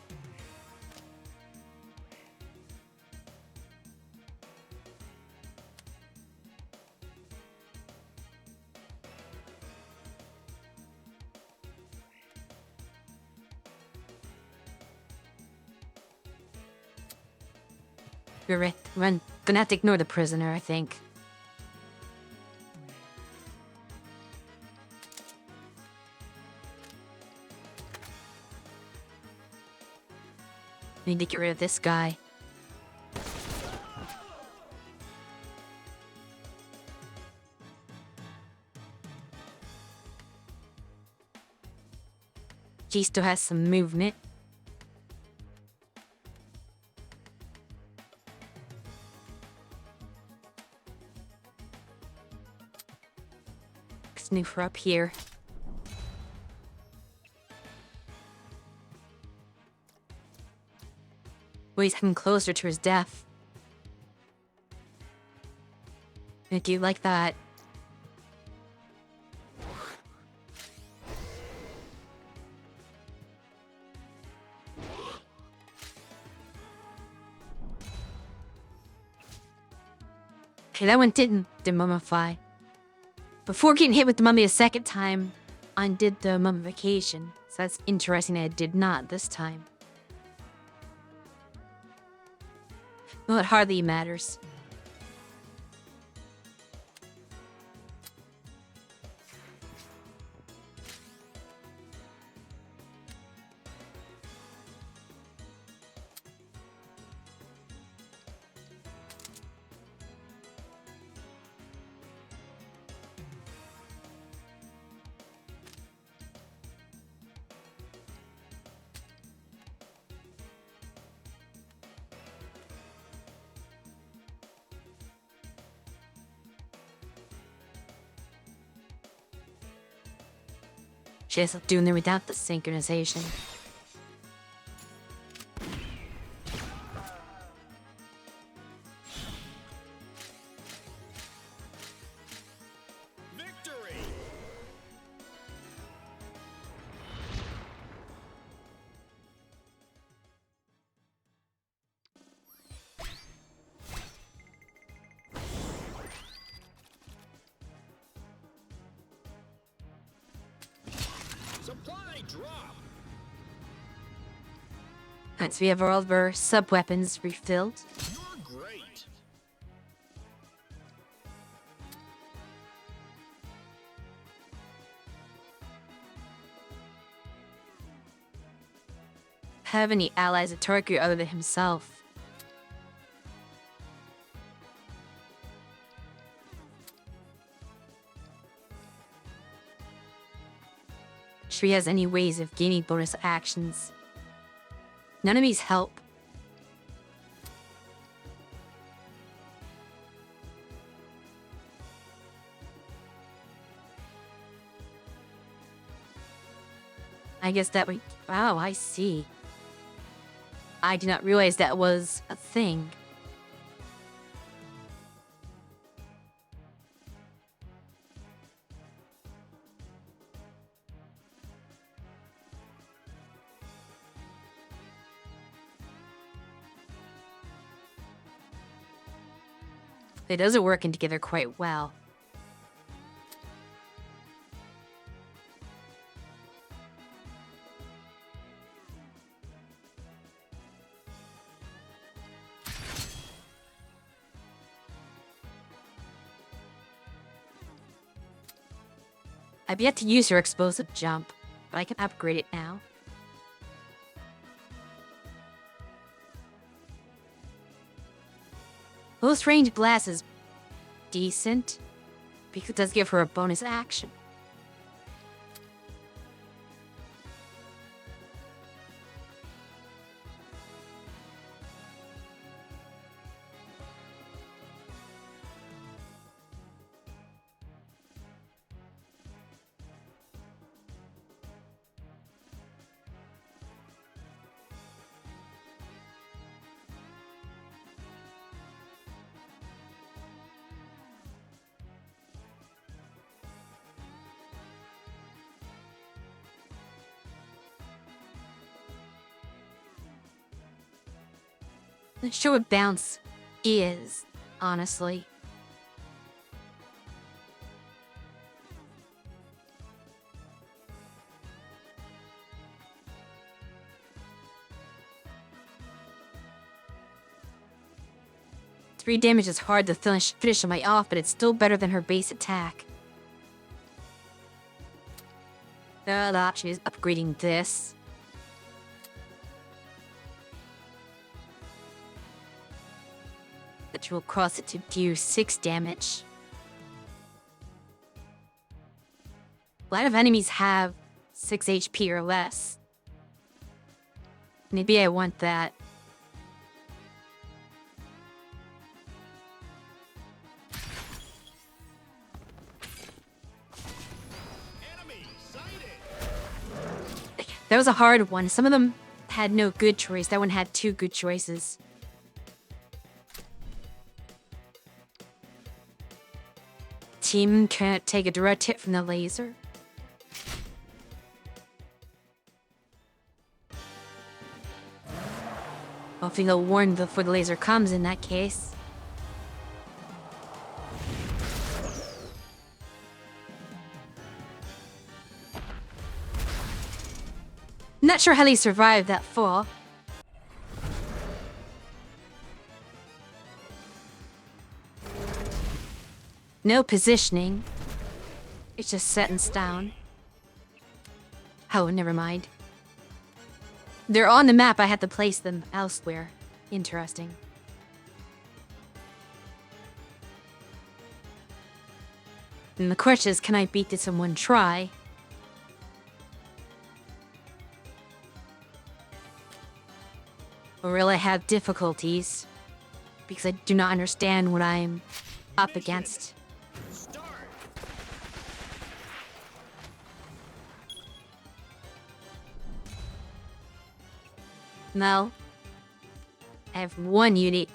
You're right. We're gonna have to ignore the prisoner, I think. I need to get rid of this guy. He still has some movement. Snooper up here. Well, he's getting closer to his death. I do like that. Okay, that one didn't demummify. Before getting hit with the mummy a second time, I undid the mummification. So that's interesting that it did not this time. Well, it hardly matters. She's doing it without the synchronization. Victory! Supply drop! Alright, so we have all of our sub-weapons refilled. You're great! Have any allies at Tokyo other than himself? Sure he has any ways of gaining bonus actions. None of these help. I guess that would... Wow, I see. I did not realize that was a thing. They does are working together quite well. I've yet to use her explosive jump, but I can upgrade it now. Close range blast is decent, because it does give her a bonus action. Not sure what bounce is, honestly. Three damage is hard to finish my off, but it's still better than her base attack. The other option is upgrading this. Which will cause it to do 6 damage. A lot of enemies have 6 HP or less. Maybe I want that. Enemy sighted. That was a hard one. Some of them had no good choice. That one had 2 good choices. Team can't take a direct hit from the laser. Hopefully they'll warn before the laser comes in that case. Not sure how they survived that fall. No positioning. It's just set in stone. Oh, never mind. They're on the map, I had to place them elsewhere. Interesting. And the question is, can I beat this in one try? Or will I have difficulties? Because I do not understand what I'm up against. Start. No. I have one unit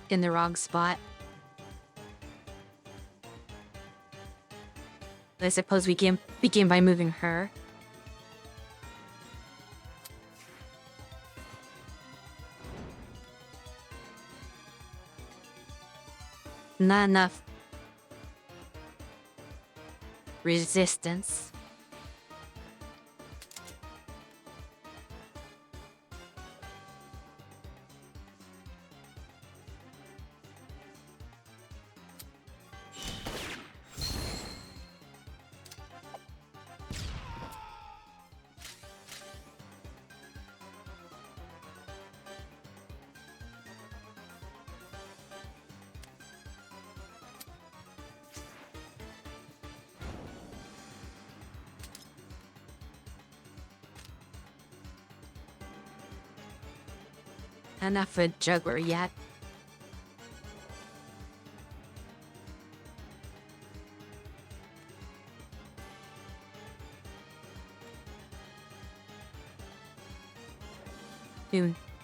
in the wrong spot. I suppose we can begin by moving her. Not enough resistance. Enough for juggler yet.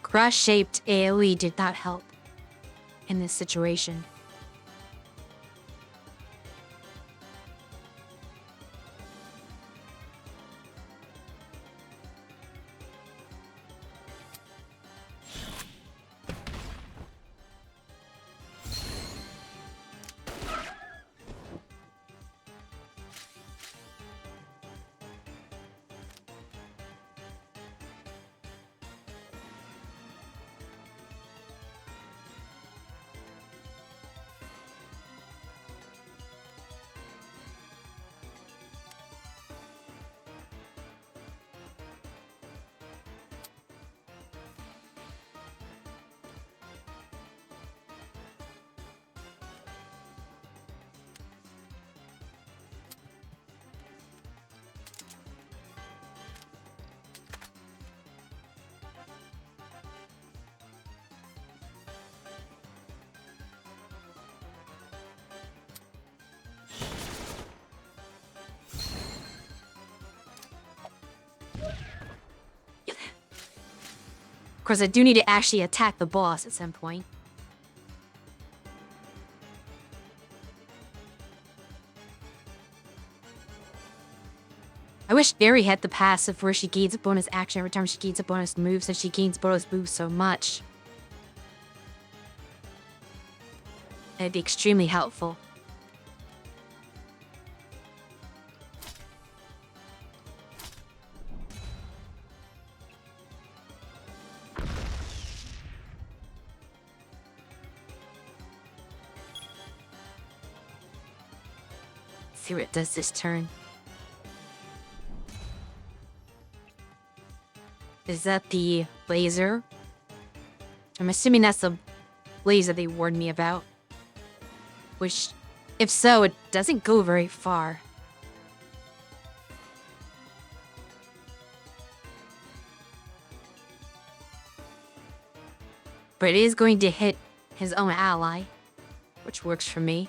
Cross-shaped AoE did not help in this situation. course, I do need to actually attack the boss at some point. I wish Fairy had the passive where she gains a bonus action every time she gains a bonus move, so she gains bonus moves so much. That'd be extremely helpful. Let's see what it does this turn. Is that the laser? I'm assuming that's the laser they warned me about. Which, if so, it doesn't go very far. But it is going to hit his own ally, which works for me.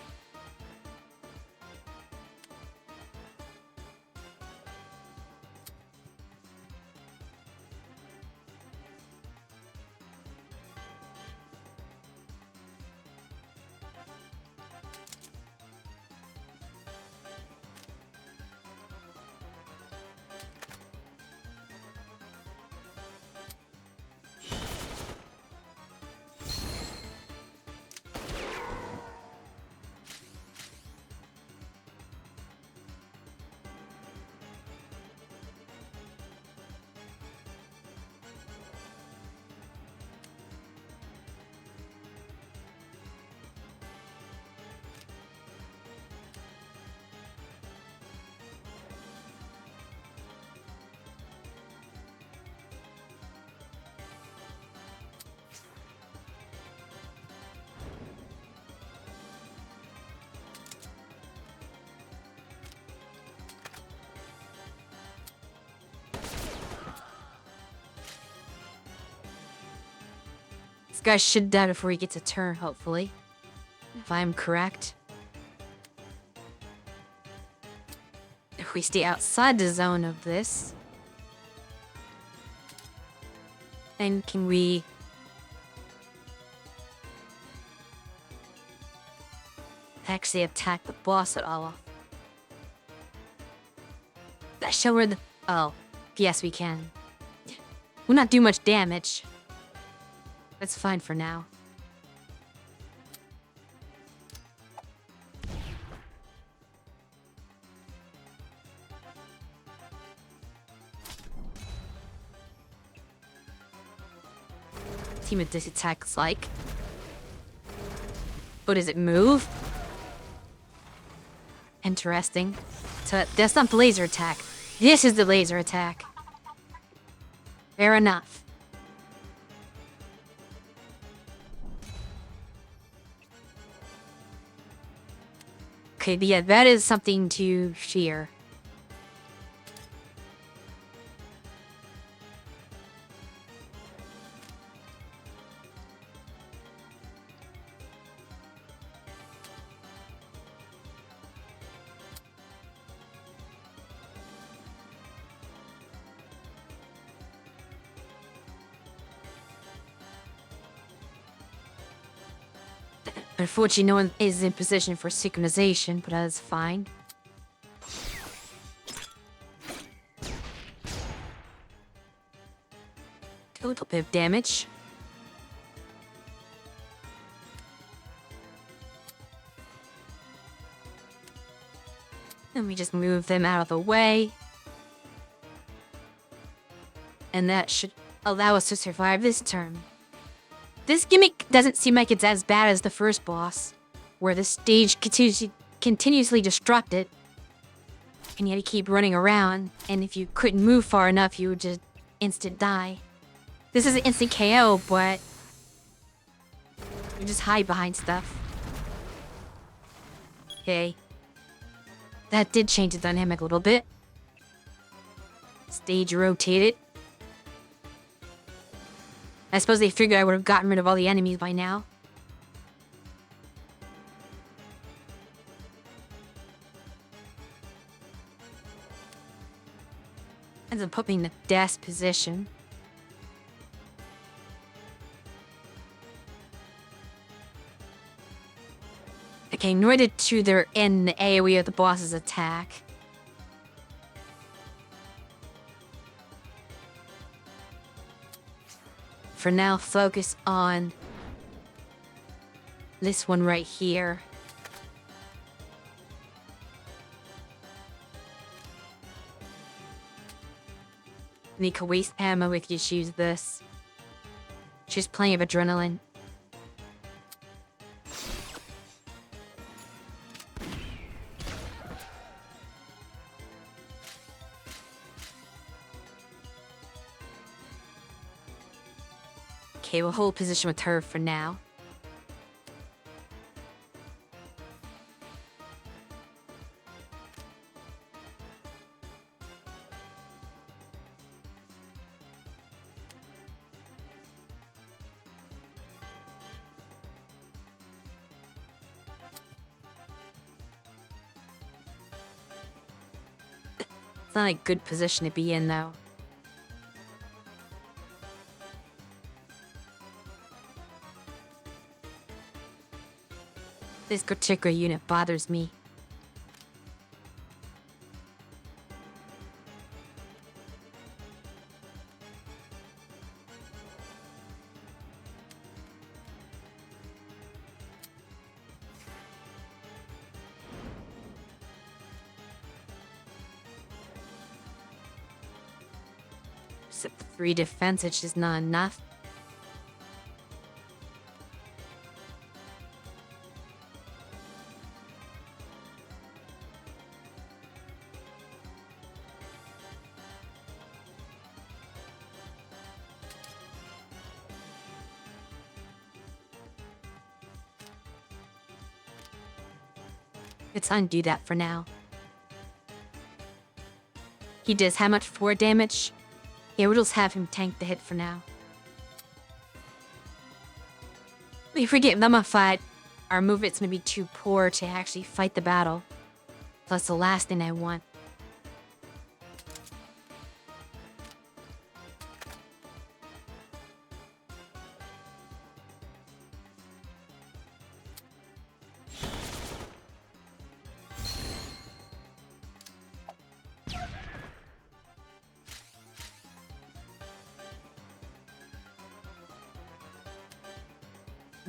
This guy should die before he gets a turn, hopefully. If I'm correct. If we stay outside the zone of this... then can we... actually attack the boss at all? That show where the... oh, yes we can. Will not do much damage. That's fine for now. Team of this attacks like. But does it move? Interesting. So that's not the laser attack. This is the laser attack. Fair enough. Okay, yeah, that is something to fear. Unfortunately, no one is in position for synchronization, but that's fine. A little bit of damage. Let me just move them out of the way. And that should allow us to survive this turn. This gimmick doesn't seem like it's as bad as the first boss, where the stage continuously destructed, and you had to keep running around, and if you couldn't move far enough, you would just instant die. This is an instant KO, but you just hide behind stuff. Okay. That did change the dynamic a little bit. Stage rotated. I suppose they figured I would have gotten rid of all the enemies by now. Ends up putting me in the desk position. Okay, in order to they're in the AoE of the boss's attack. For now, focus on this one right here. And you can waste ammo if you choose this. Just plenty of adrenaline. Okay, we'll hold position with her for now. It's not a good position to be in, though. This particular unit bothers me. Except 3 defense, it's just not enough. Let's undo that for now. He does how much? 4 damage? Yeah, we'll just have him tank the hit for now. If we get them a fight, our movement's gonna be too poor to actually fight the battle. Plus the last thing I want.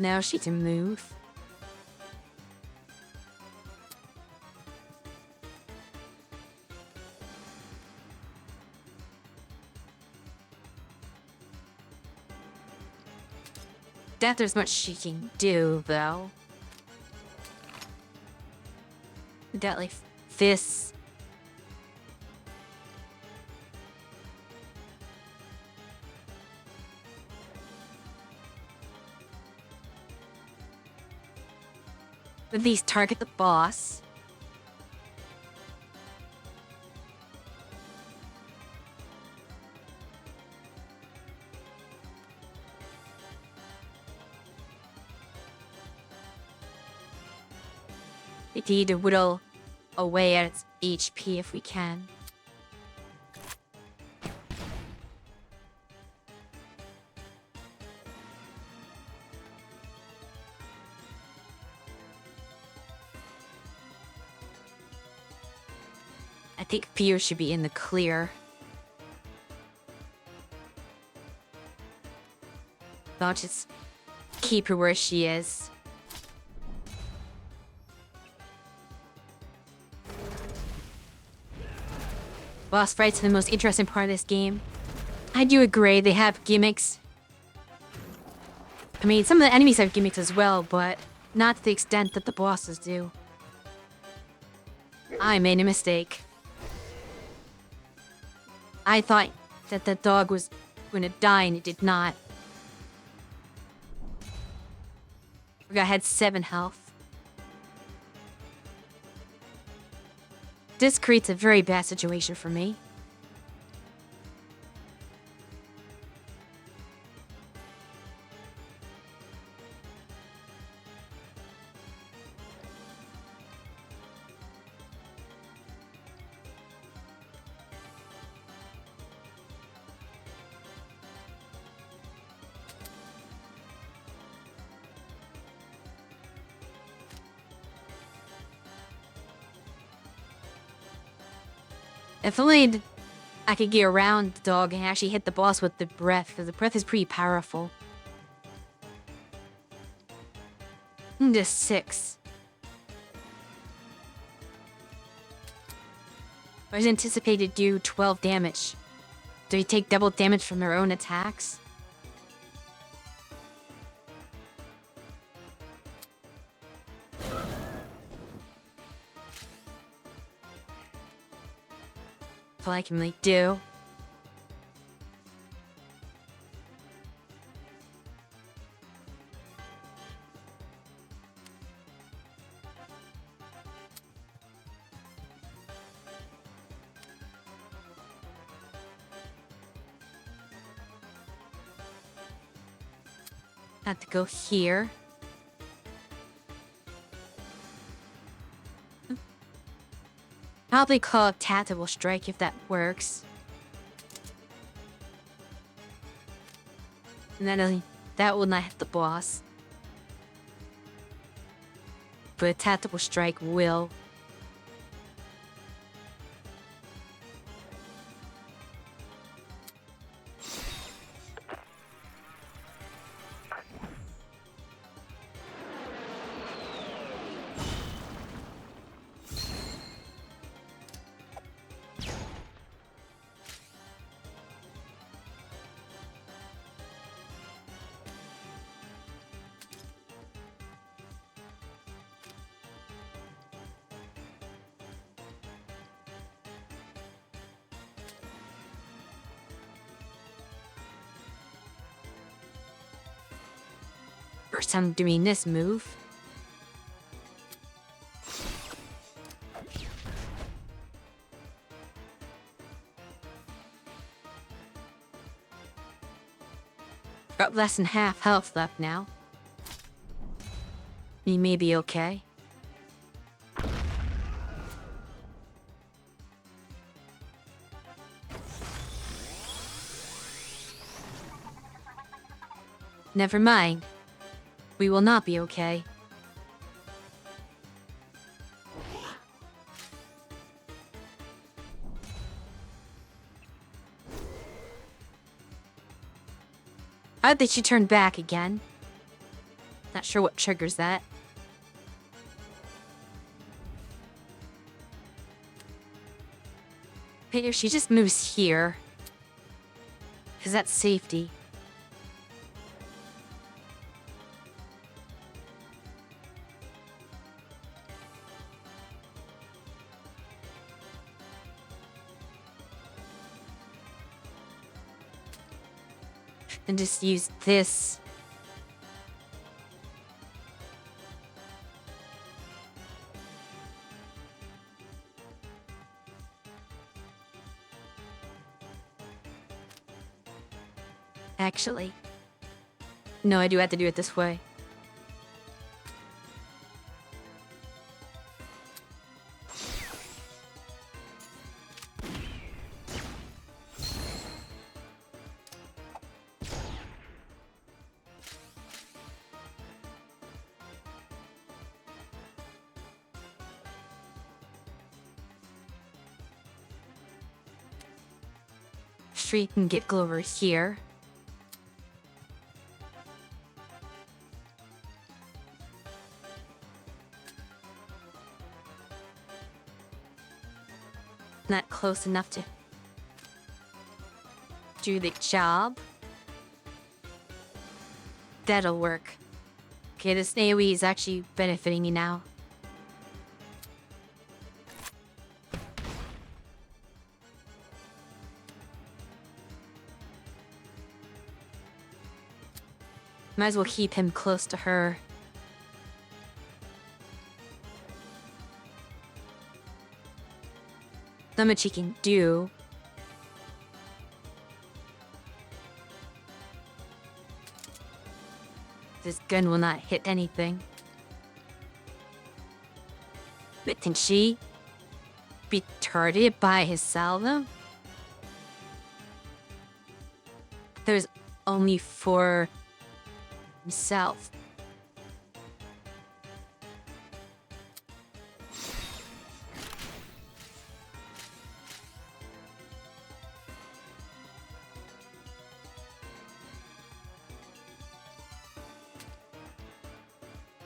Now she can move. Doubt there's much she can do, though. Doubt like this. But these target the boss. We need to whittle away at its HP if we can. I think Fear should be in the clear. I'll just keep her where she is. Boss fights are the most interesting part of this game. I do agree, they have gimmicks. I mean, some of the enemies have gimmicks as well, but not to the extent that the bosses do. I made a mistake. I thought that the dog was going to die, and it did not. I had 7 health. This creates a very bad situation for me. If only I could get around the dog and actually hit the boss with the breath, because the breath is pretty powerful. Just 6. I was anticipated to do 12 damage. Do you take double damage from their own attacks? That's all I can really do. Have to go here. Probably call up Tactical Strike if that works. And then that will not hit the boss. But Tactical Strike will. First time doing this move. Got less than half health left now. You may be okay. Never mind. We will not be okay. How did she turn back again? Not sure what triggers that. Figure she just moves here. 'Cause that's safety. And just use this. Actually, no, I do have to do it this way. Street can get Glover here. Not close enough to do the job. That'll work. Okay, this AoE is actually benefiting me now. Might as well keep him close to her. Not much he can do. This gun will not hit anything. But can she be targeted by his salvo? There's only for himself.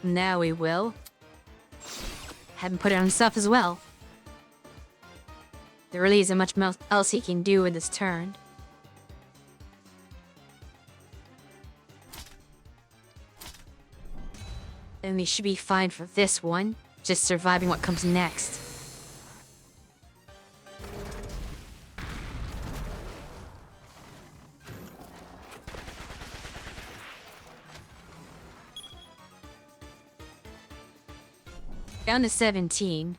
Now we will. Have him put it on himself as well. There really isn't much else he can do with this turn. And we should be fine for this one. Just surviving what comes next. Down to 17.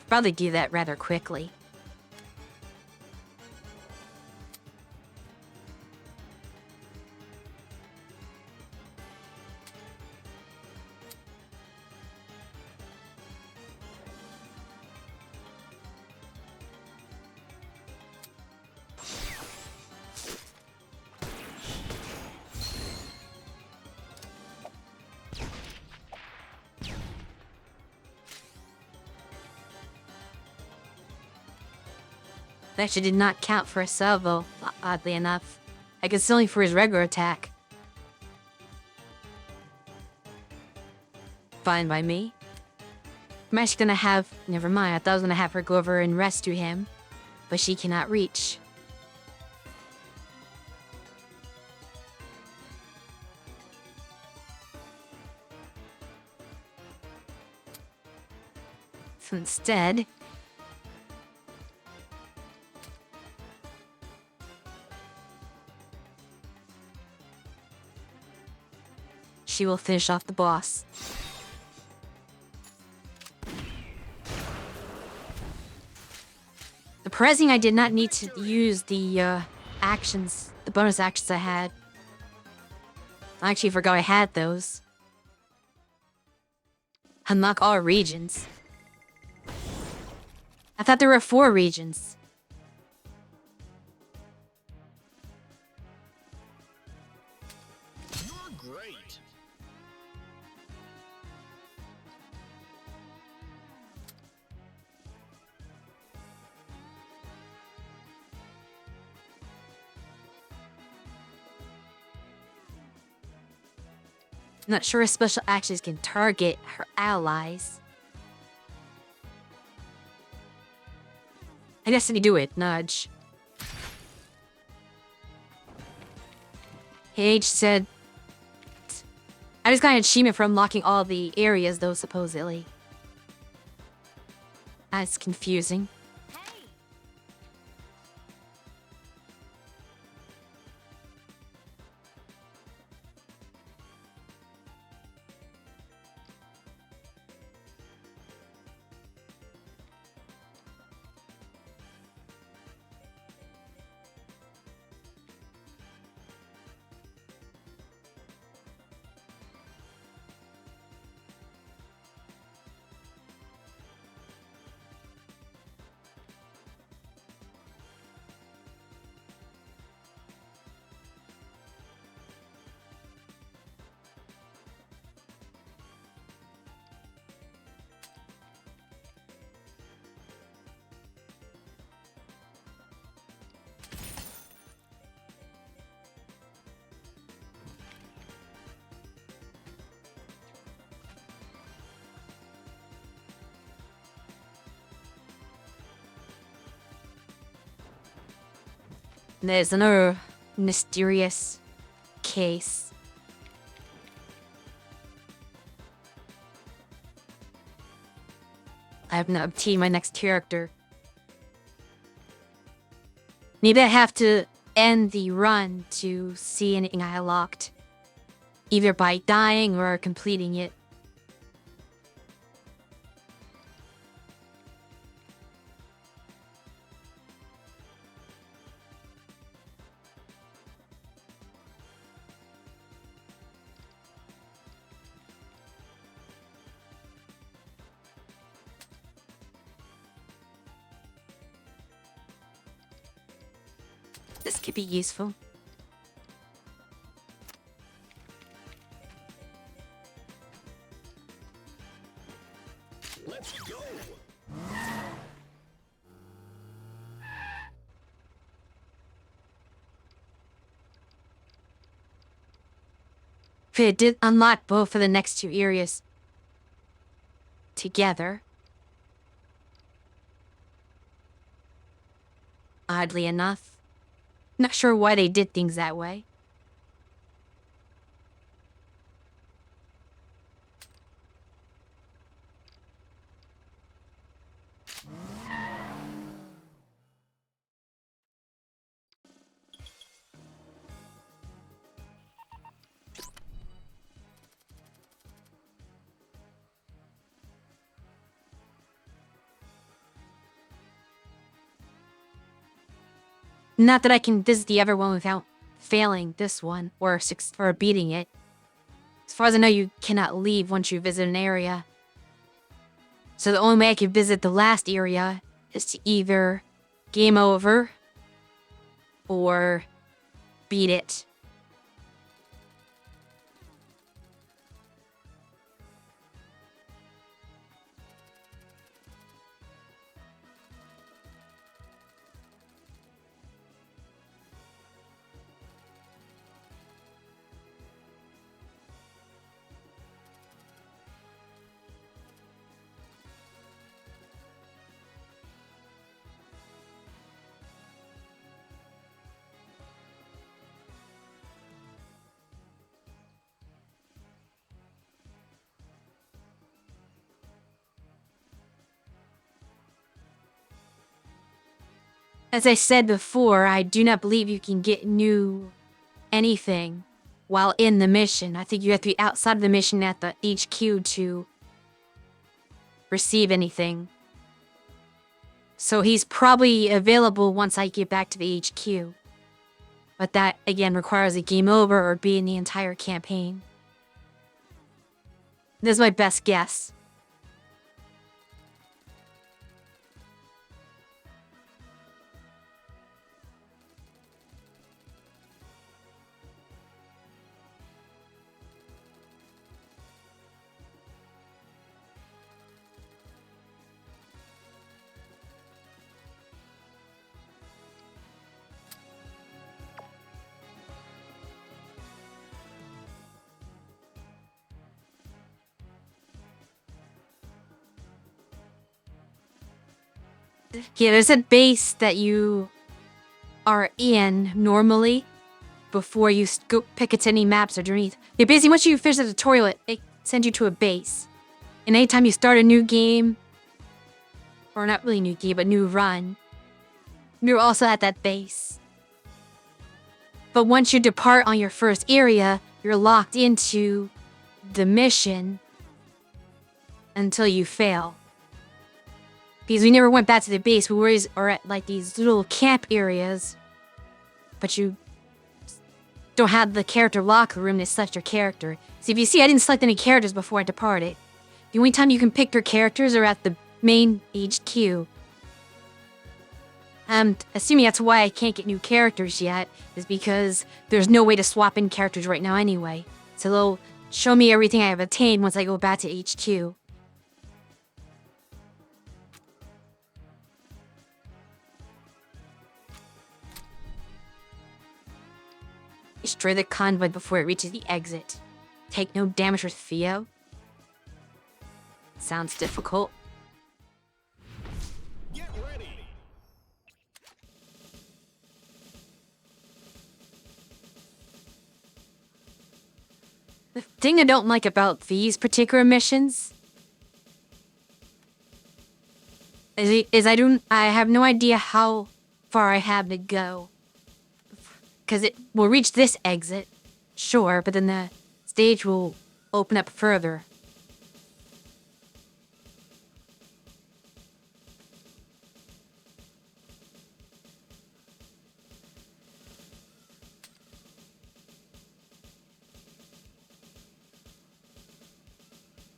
Probably do that rather quickly. That actually did not count for a salvo, oddly enough. I guess it's only for his regular attack. Fine by me. I'm actually gonna have... Never mind, I thought I was gonna have her go over and rescue him. But she cannot reach. So instead... she will finish off the boss. Surprising I did not need to use the actions, the bonus actions I had. I actually forgot I had those. Unlock all regions. I thought there were 4 regions. You're great. I'm not sure if special actions can target her allies. I guess I do it, nudge. Paige said... I just got an achievement for unlocking all the areas, though, supposedly. That's confusing. There's another mysterious case. I have not obtained my next character. Maybe I have to end the run to see anything I unlocked. Either by dying or completing it. This could be useful. Let's go. But it did unlock both of the next two areas together. Oddly enough. Not sure why they did things that way. Not that I can visit the other one without failing this one, or beating it. As far as I know, you cannot leave once you visit an area. So the only way I can visit the last area is to either game over or beat it. As I said before, I do not believe you can get new anything while in the mission. I think you have to be outside of the mission at the HQ to receive anything. So he's probably available once I get back to the HQ. But that, again, requires a game over or be in the entire campaign. This is my best guess. Yeah, there's a base that you are in normally before you go pick it to any maps underneath. Yeah, basically, once you finish the tutorial, it sends you to a base. And anytime you start a new game, or not really new game, but new run, you're also at that base. But once you depart on your first area, you're locked into the mission until you fail. Because we never went back to the base, we always are at like these little camp areas, but you don't have the character locker room to select your character. See, if you see, I didn't select any characters before I departed. The only time you can pick your characters are at the main HQ. Assuming that's why I can't get new characters yet, is because there's no way to swap in characters right now anyway. So they'll show me everything I have attained once I go back to HQ. Destroy the convoy before it reaches the exit. Take no damage with Theo. Sounds difficult. Get ready. The thing I don't like about these particular missions is I have no idea how far I have to go. Because it will reach this exit, sure, but then the stage will open up further.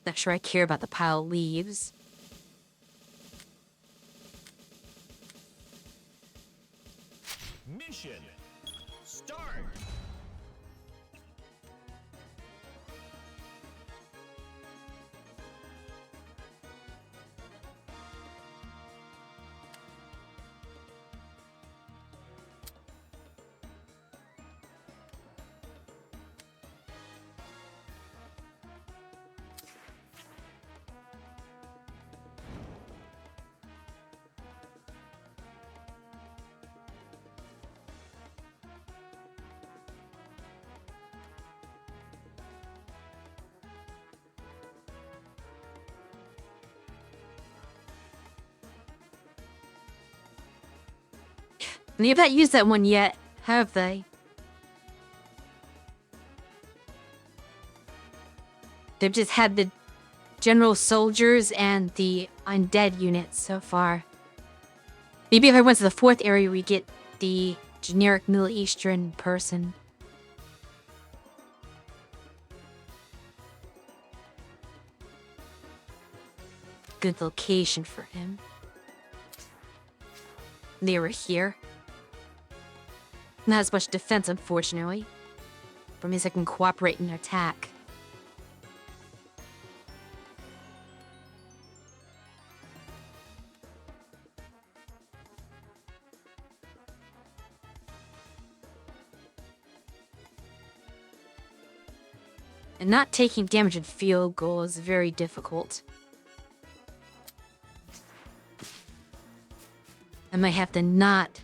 Not sure I care about the pile of leaves. Mission. Start. They've not used that one yet, have they? They've just had the general soldiers and the undead units so far. Maybe if I went to the 4th area, we get the generic Middle Eastern person. Good location for him. They were here. Not as much defense, unfortunately. But means I can cooperate in attack. And not taking damage in field goal is very difficult. I might have to not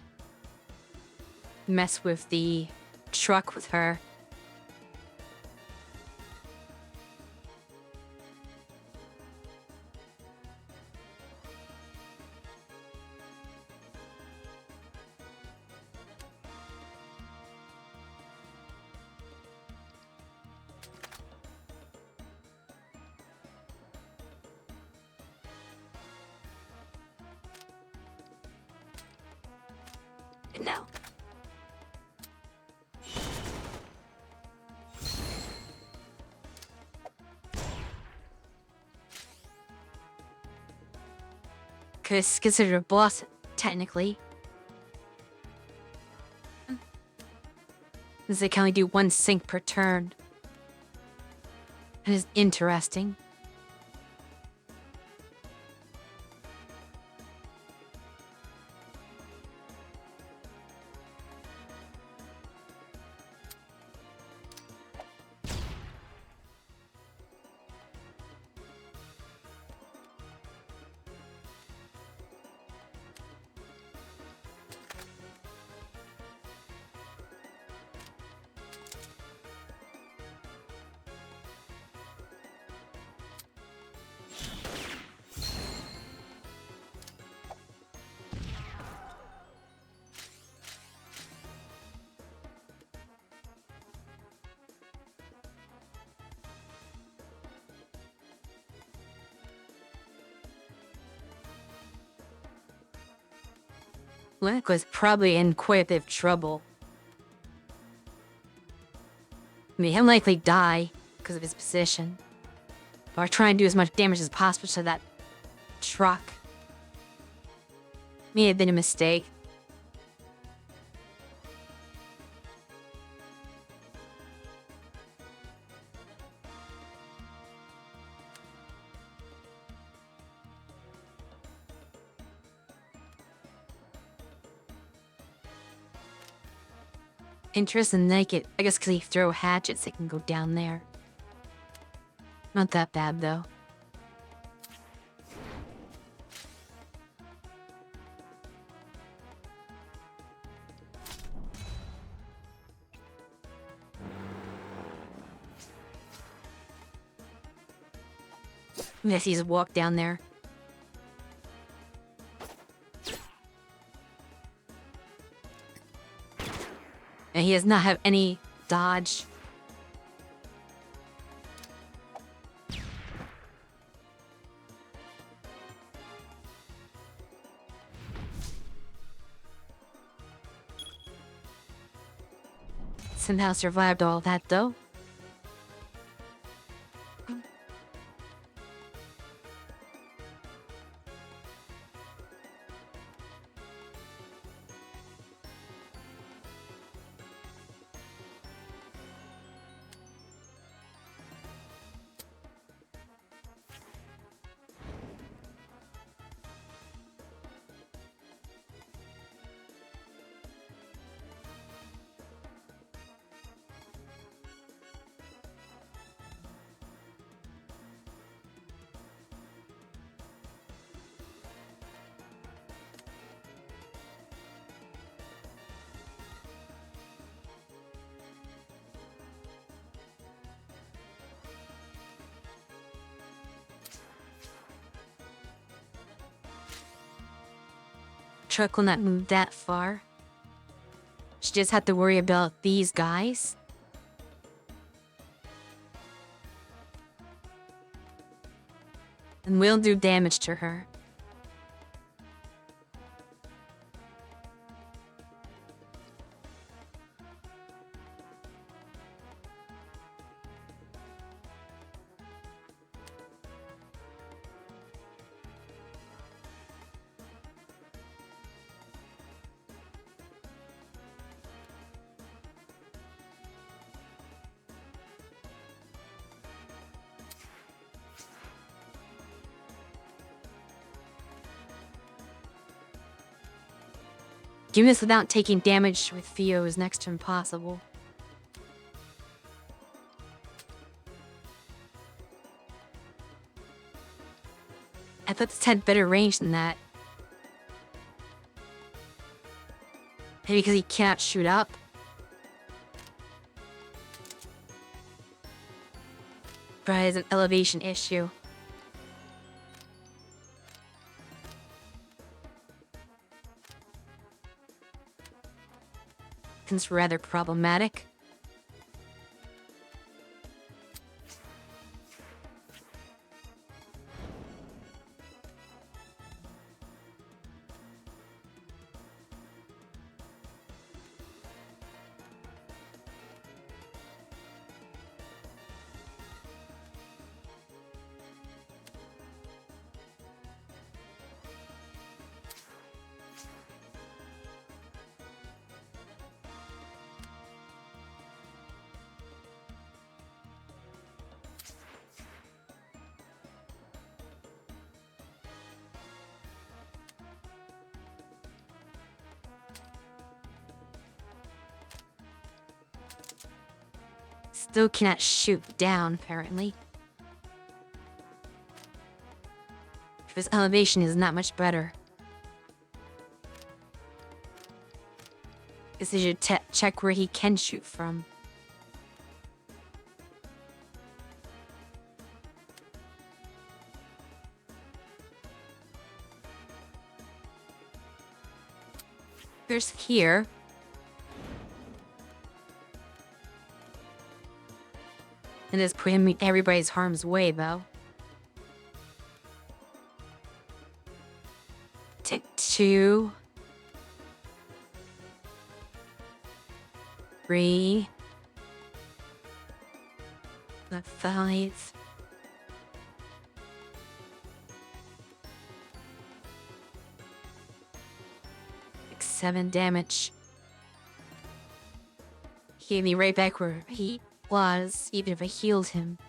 mess with the truck with her. No. Cause considered a boss, technically. Since they can only do 1 sync per turn. That is interesting. Lilim was probably in quite a bit of trouble. I mean, he'll likely die because of his position. But I'll try and do as much damage as possible to that truck. May have been a mistake. Interesting, naked. I guess because they throw hatchets, they can go down there. Not that bad, though. Yes, he's walk down there. And he does not have any dodge. Somehow survived all that, though. Truck will not move that far. just have to worry about these guys. And we'll do damage to her. Doing this without taking damage with Theo is next to impossible. I thought this had better range than that. Maybe because he cannot shoot up. But it has an elevation issue. It's rather problematic. Still cannot shoot down, apparently. His elevation is not much better. Guess I should check where he can shoot from. There's here. And this put him in everybody's harm's way, though. Tick 2. 3. 5. 7 damage. He gave me right back where he was, even if I healed him.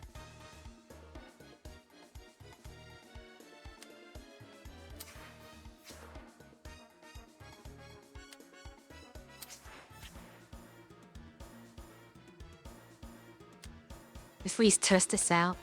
If we test this out.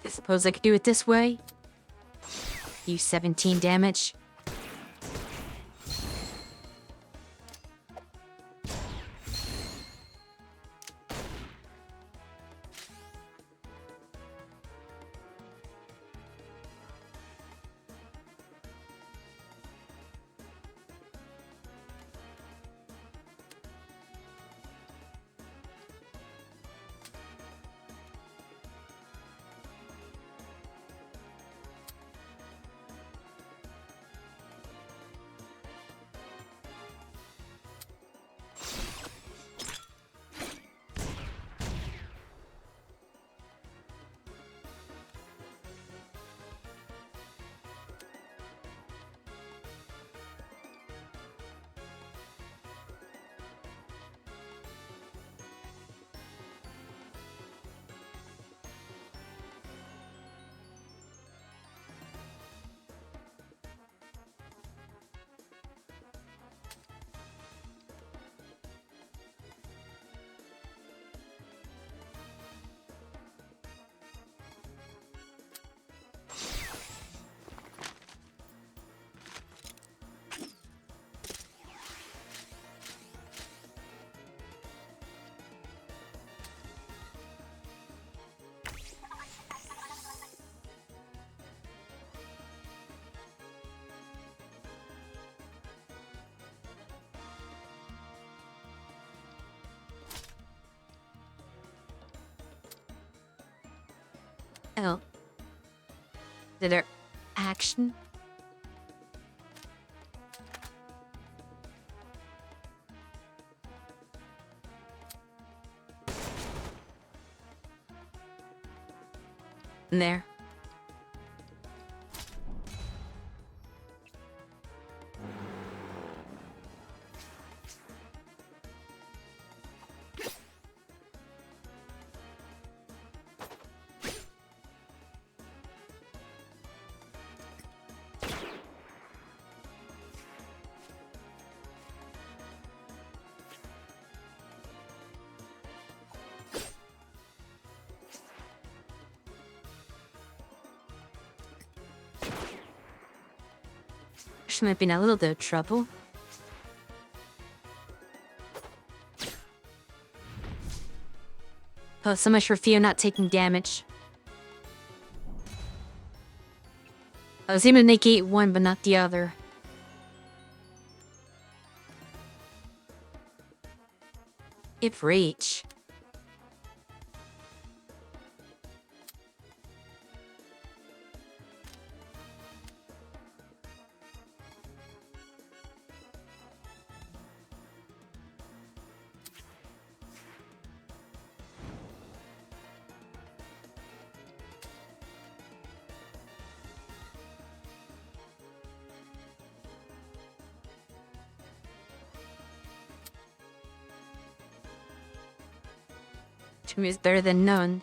I suppose I could do it this way. Use 17 damage. Oh. Did their action? There. She might be in a little bit of trouble. Oh, so much for Theo not taking damage. I was able to negate one, but not the other. If reach. To me, is better than none.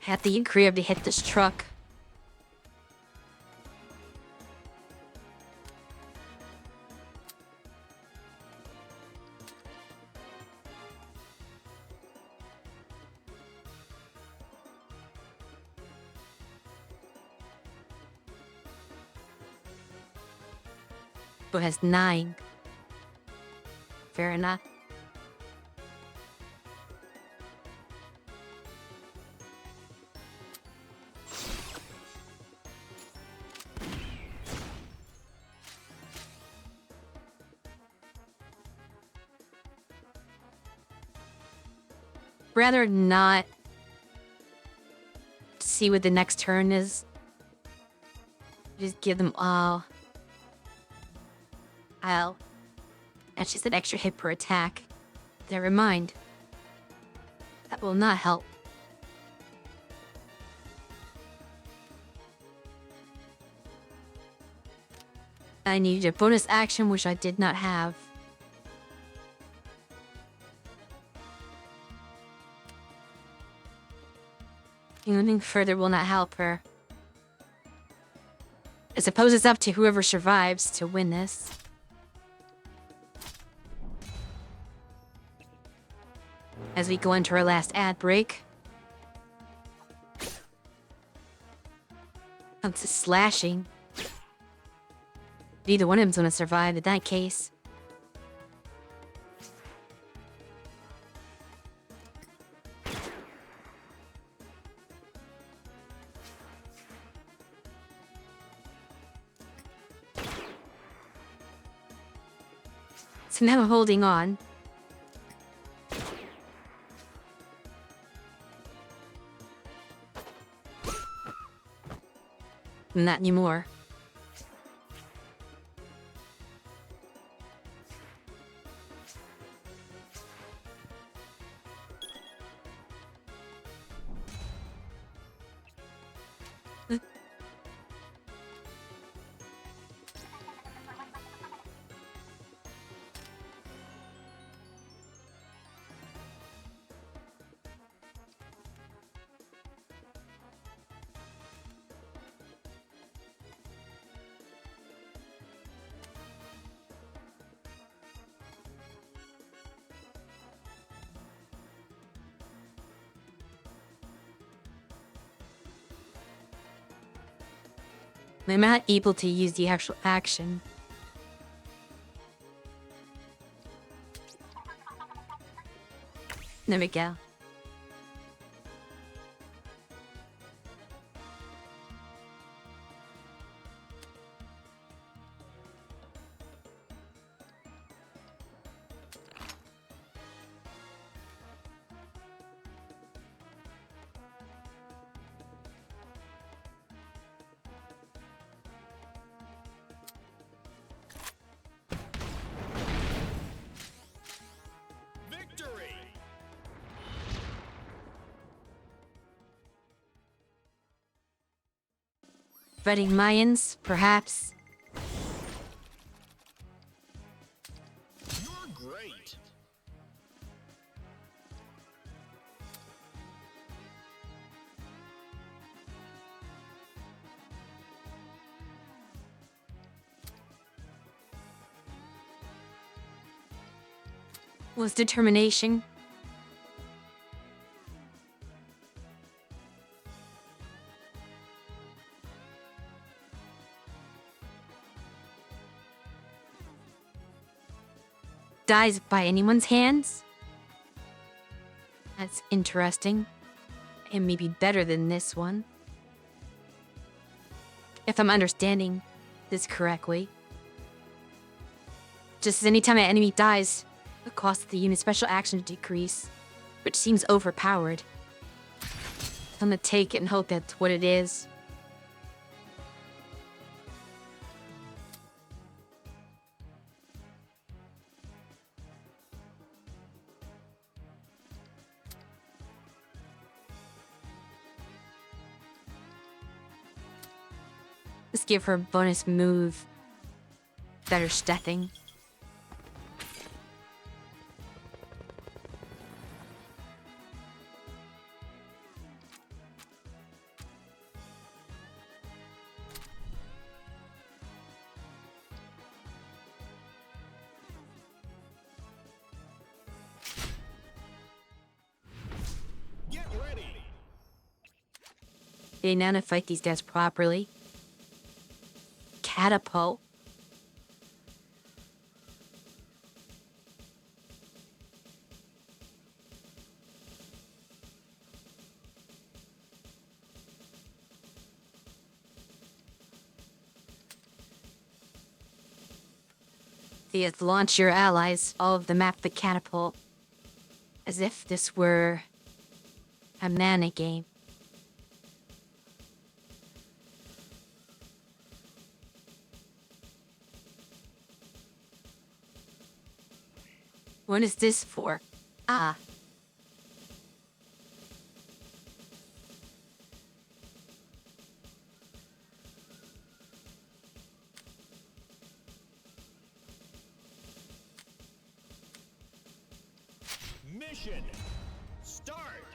Had the career to hit this truck. Who has 9. Fair enough. Rather not see what the next turn is. Just give them all. That's just an extra hit per attack. Never mind. That will not help. I needed a bonus action, which I did not have. Anything further will not help her. I suppose it's up to whoever survives to win this. As we go into our last ad break. Comes to slashing. Neither one of them's gonna survive in that case. So now I'm holding on. Not anymore. I'm not able to use the actual action. There we go. Victory! Fighting Mayans, perhaps. You're great! Was determination. Dies by anyone's hands? That's interesting. It may be better than this one. If I'm understanding this correctly. Just as any time an enemy dies, the cost of the unit's special action decrease, which seems overpowered. I'm gonna take it and hope that's what it is. Let's give her a bonus move. Better stepping. Get ready! Okay, now to fight these guys properly. Catapult. They'd launch your allies, all of them at the catapult. As if this were a mana game. What is this for? Ah. Mission! Start!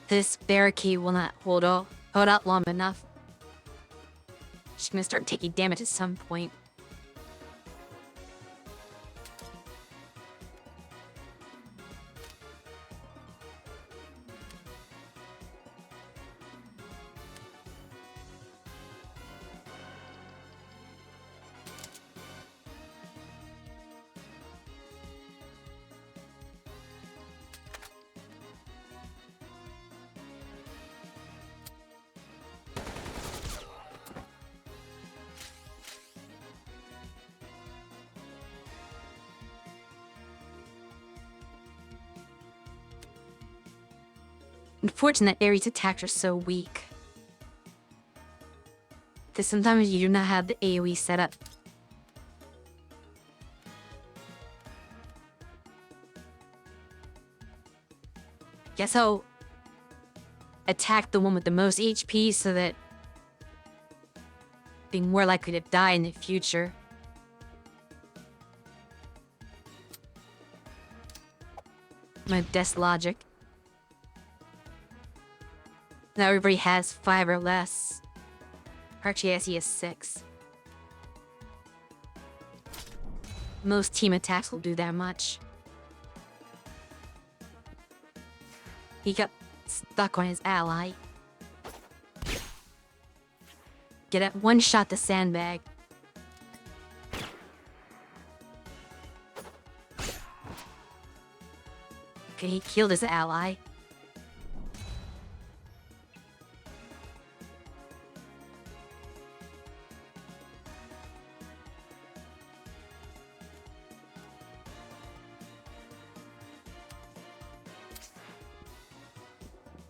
This barricade will not hold out long enough. She's gonna start taking damage at some point. Unfortunate that Ares' attacks are so weak. That sometimes you do not have the AoE set up. Guess I'll attack the one with the most HP so that being more likely to die in the future. My best logic. Now everybody has 5 or less. Actually, he has 6. Most team attacks will do that much. He got stuck on his ally. Get at one shot the sandbag. Okay, he killed his ally.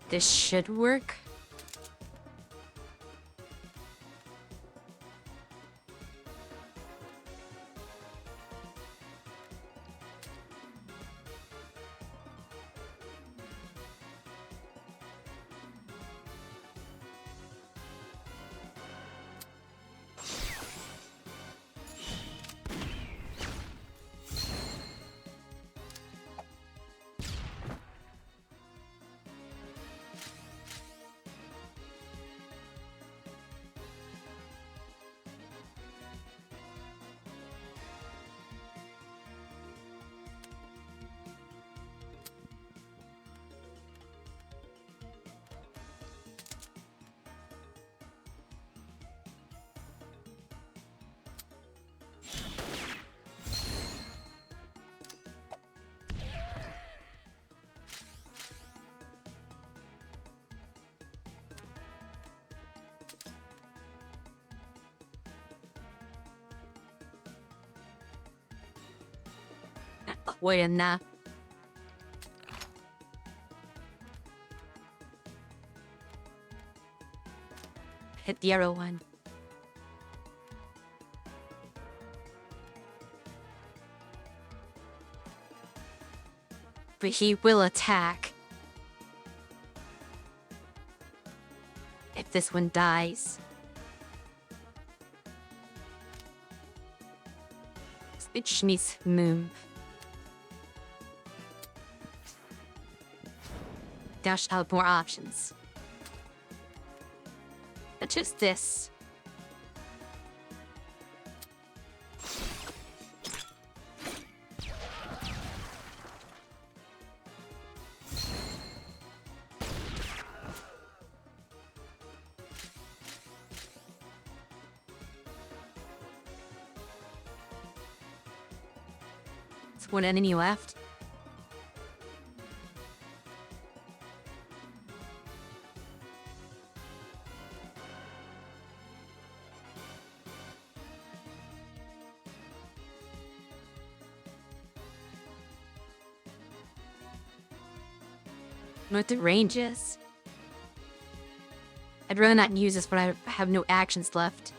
This should work. Wait enough. Hit the arrow one. But he will attack. If this one dies. It needs to move. Now should have more options. But just this. There's one enemy left. Know what the range is? I'd rather not use this, but I have no actions left.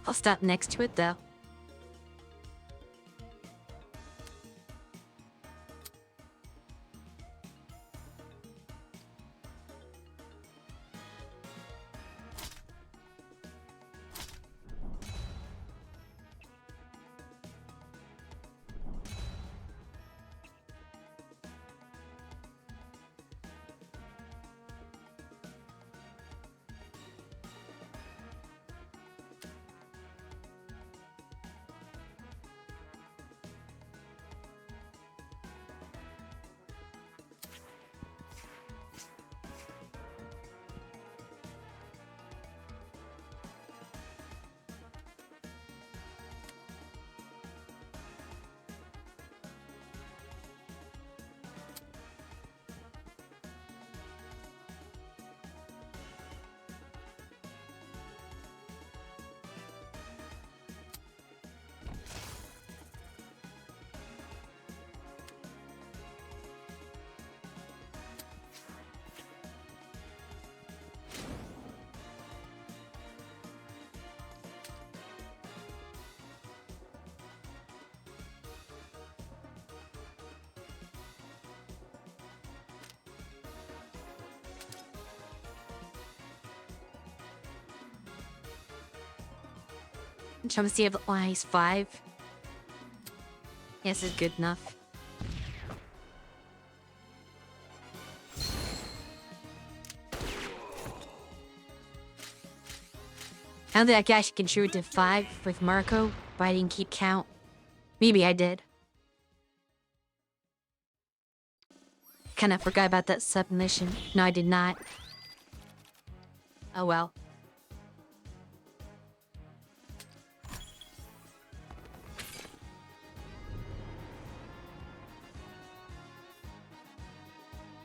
I'll stop next to it, though. Chum stabilize 5. Yes, is good enough. I don't think I actually contributed to 5 with Marco, but I didn't keep count. Maybe I did. Kinda forgot about that submission. No, I did not. Oh well.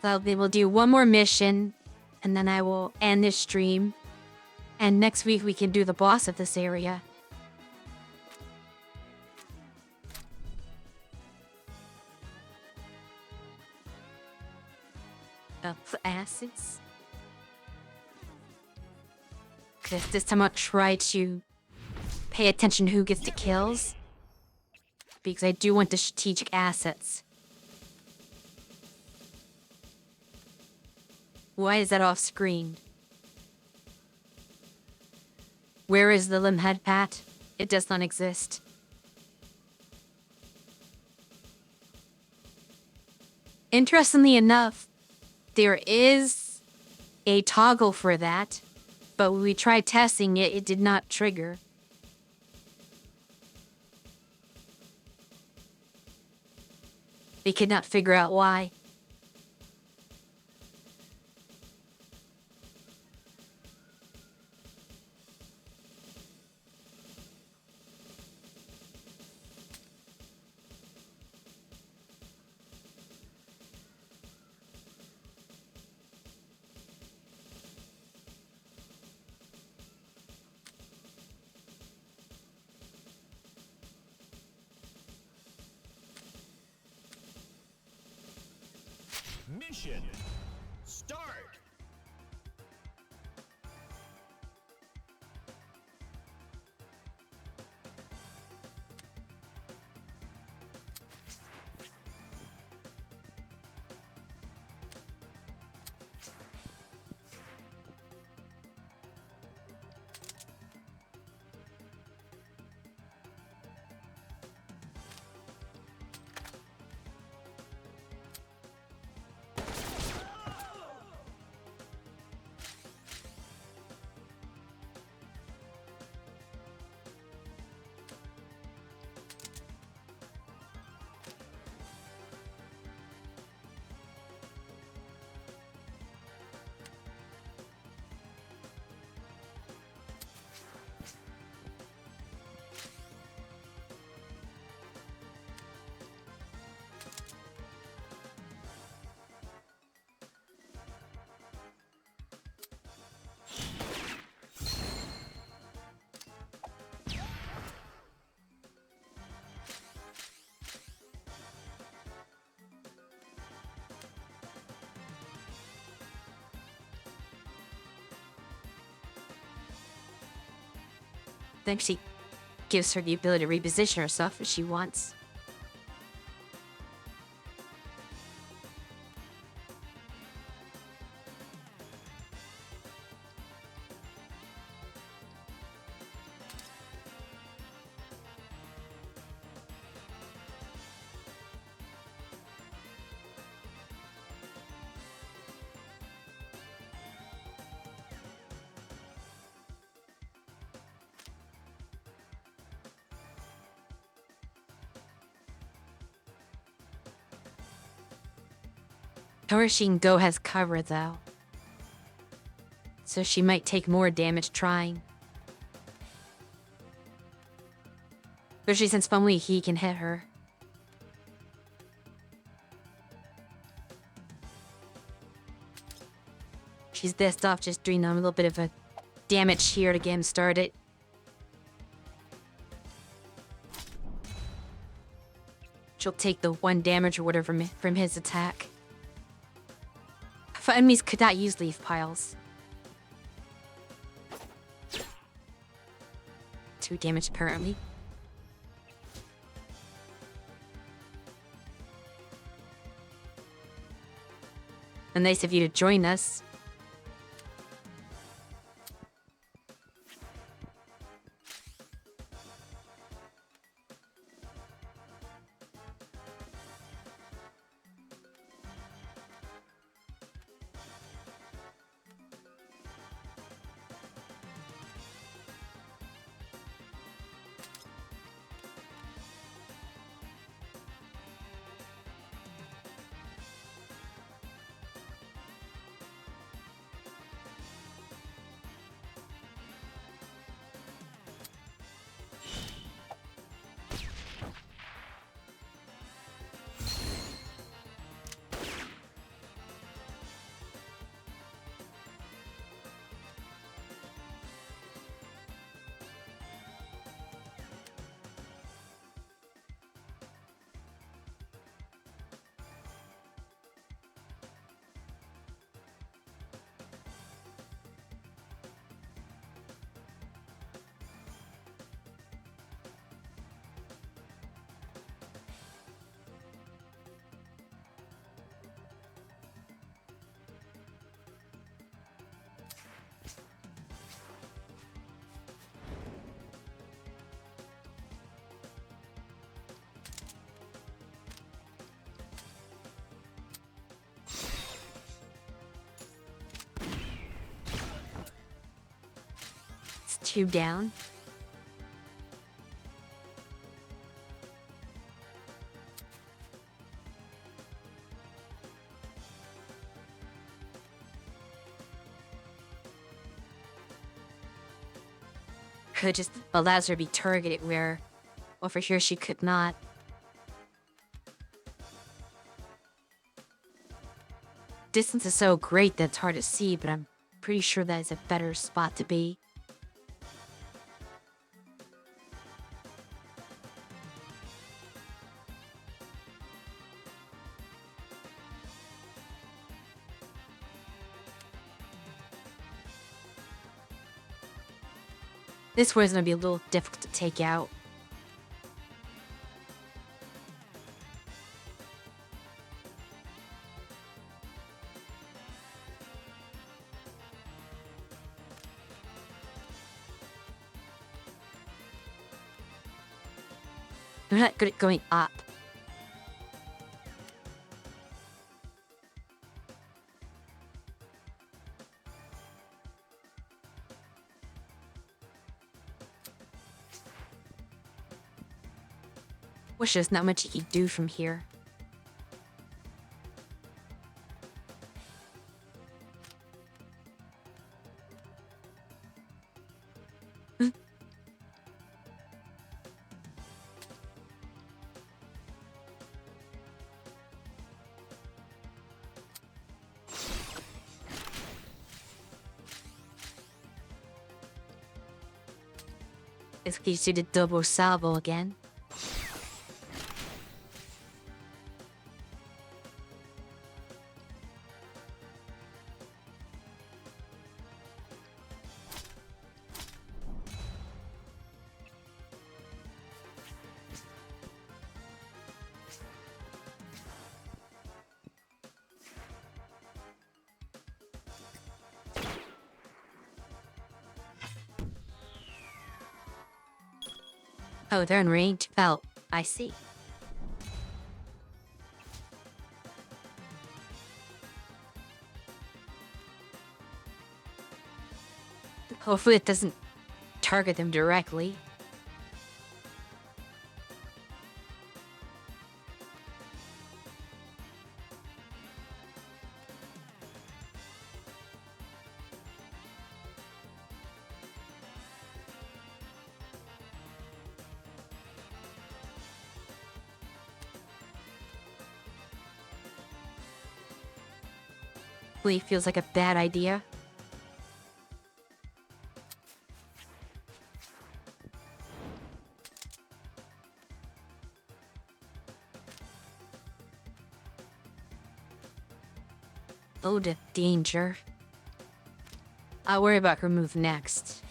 So I'll be able to do one more mission, and then I will end this stream. And next week we can do the boss of this area. Of acids. Cause this time I'll try to pay attention to who gets the kills. Because I do want the strategic assets. Why is that off screen? Where is the Lilim head pat? It does not exist. Interestingly enough, there is a toggle for that, but when we tried testing it, it did not trigger. We could not figure out why. Mission. Start. Then she gives her the ability to reposition herself if she wants. Torishing Go has cover though, so she might take more damage trying. Especially since Fumli he can hit her. She's best off just doing a little bit of a damage here to get him started. She'll take the 1 damage or whatever from his attack. Enemies could not use leaf piles. 2 damage apparently. And nice of you to join us. 2 down. Could just allows her to be targeted where over here she could not. Distance is so great that it's hard to see, but I'm pretty sure that is a better spot to be. This way is going to be a little difficult to take out. They're not good at going up. Wish there's not much you can do from here. It's easy to do the double salvo again. Oh, they're in range. Felt. I see. Hopefully it doesn't target them directly. Really feels like a bad idea. Oh, the danger. I'll worry about her move next.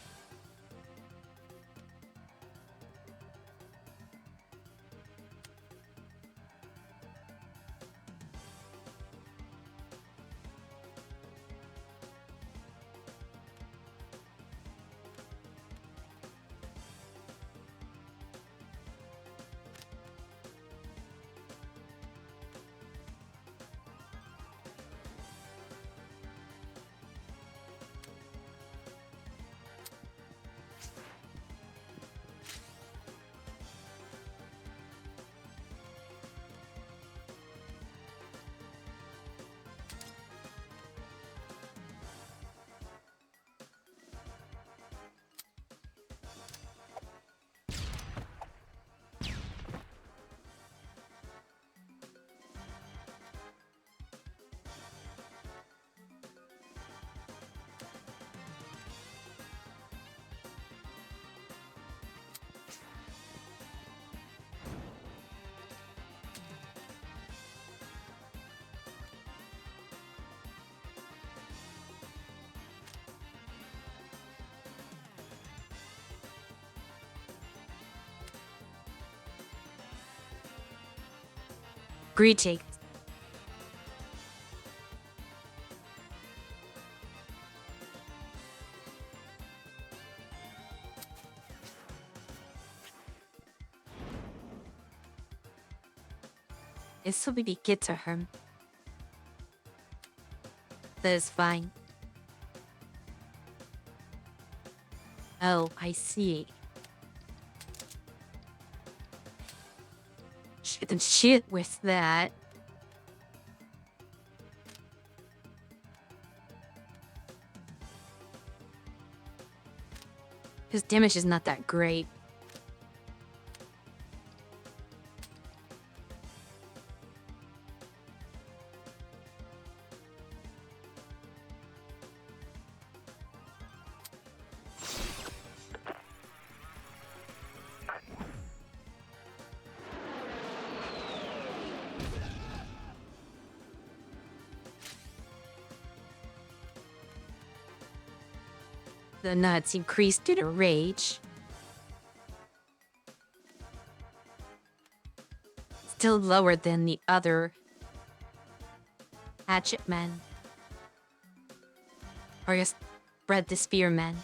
Greetings. This will be get to her. That is fine. Oh, I see. Shit and shit with that. His damage is not that great. The nuts increased due to rage. Still lower than the other hatchet men. Or I guess Bread the Spearmen.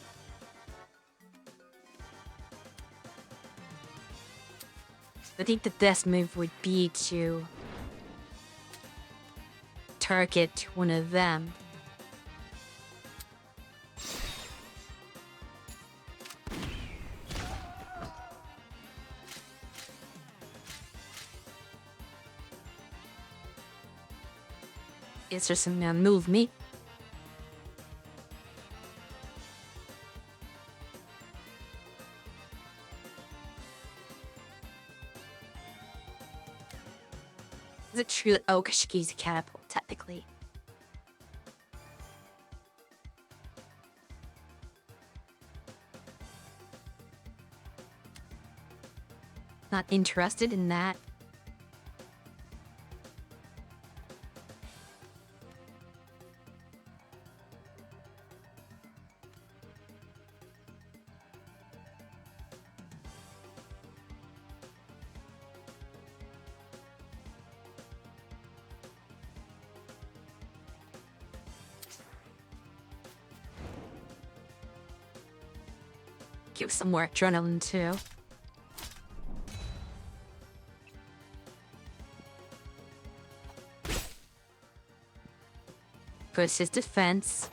I think the best move would be to target one of them. Is there some move me? Is it true that Okashiki's a catapult, technically? Not interested in that. Give some more adrenaline too. Push his defense.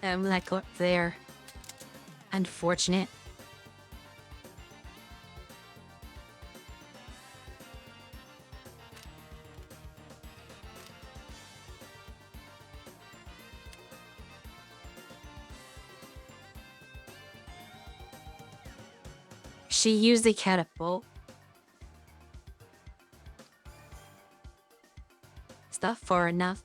Like up there. Unfortunate. She used the catapult. Stuff far enough.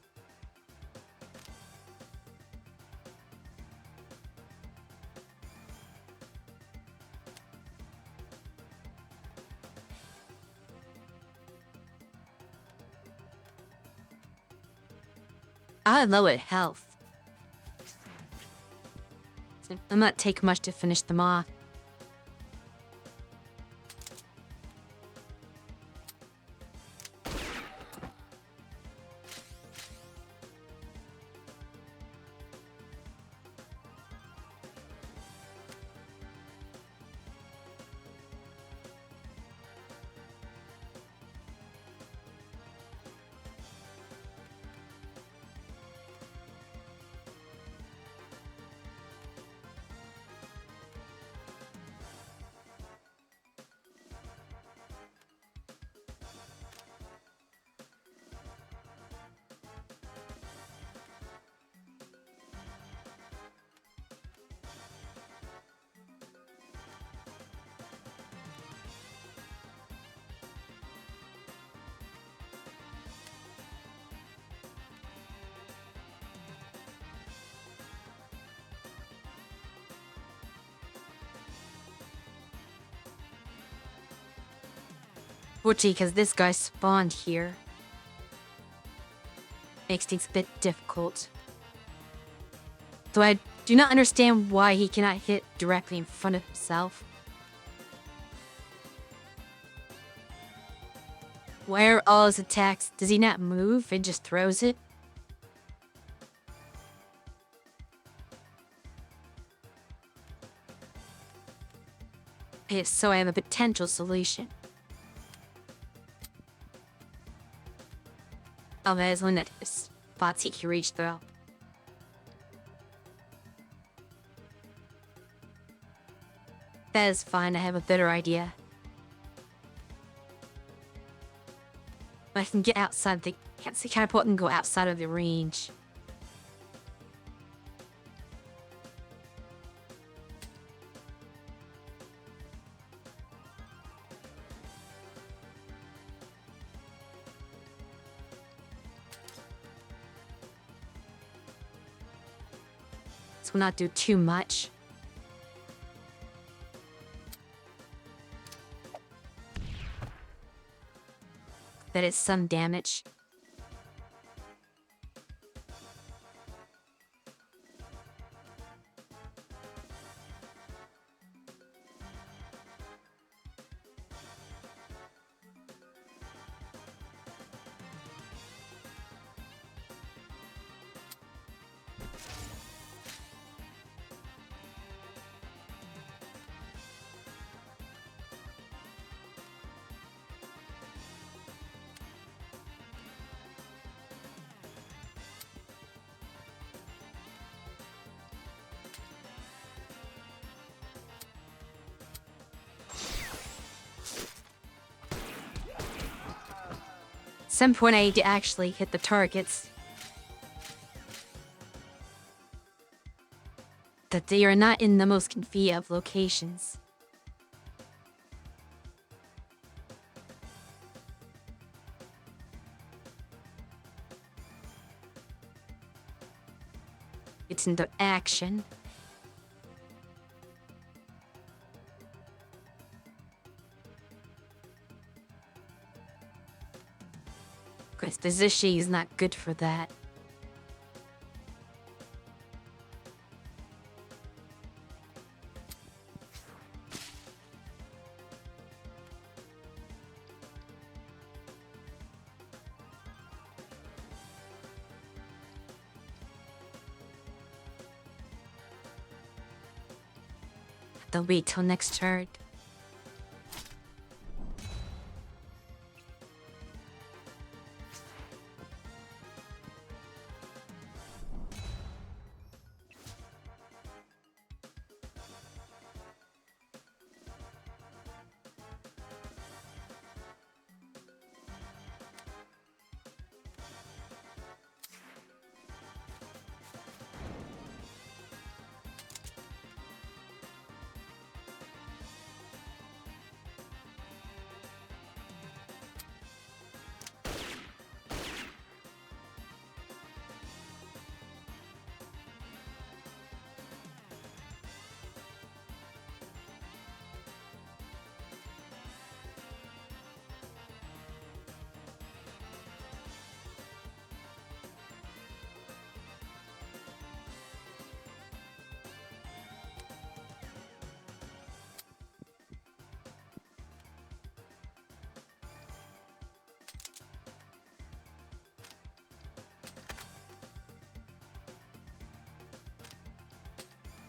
I low at health. So I'm not taking much to finish them off. Fortunately, because this guy spawned here. Makes things a bit difficult. Though I do not understand why he cannot hit directly in front of himself. Why are all his attacks? Does he not move and just throws it? Okay, so I have a potential solution. Oh, that is one that spots he can reach through. That is fine, I have a better idea. I can get outside the... Can't see catapult and go outside of the range. This will not do too much. That is some damage. Some point I need to actually hit the targets. That they are not in the most convenient of locations. It's into action. Because the Zishi is not good for that. They'll wait till next turn.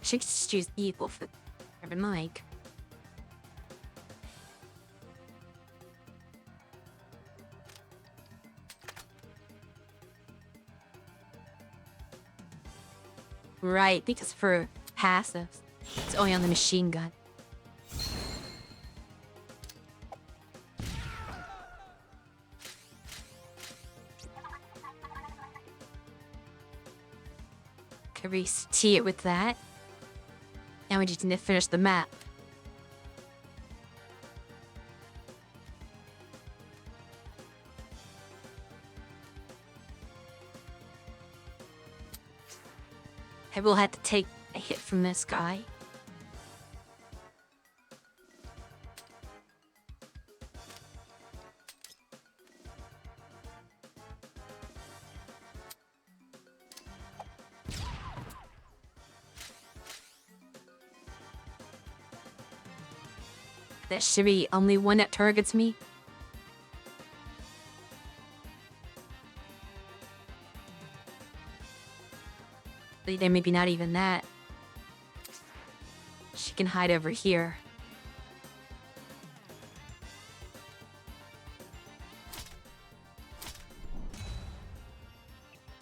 Should just choose evil for Reverend Mike. Right, because for passive, it's only on the machine gun. Can we see it with that? Now we just need to finish the map. I will have to take a hit from this guy. There should be only one that targets me. Then maybe not even that. She can hide over here.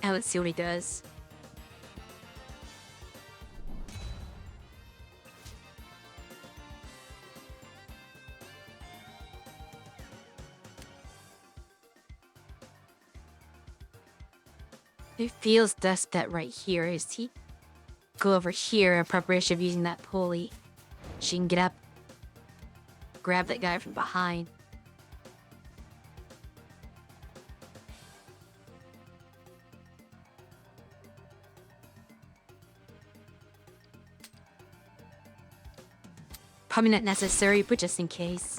Now let's see what he does. He feels that right here, is he? Go over here in preparation of using that pulley. She can get up, grab that guy from behind. Probably not necessary, but just in case.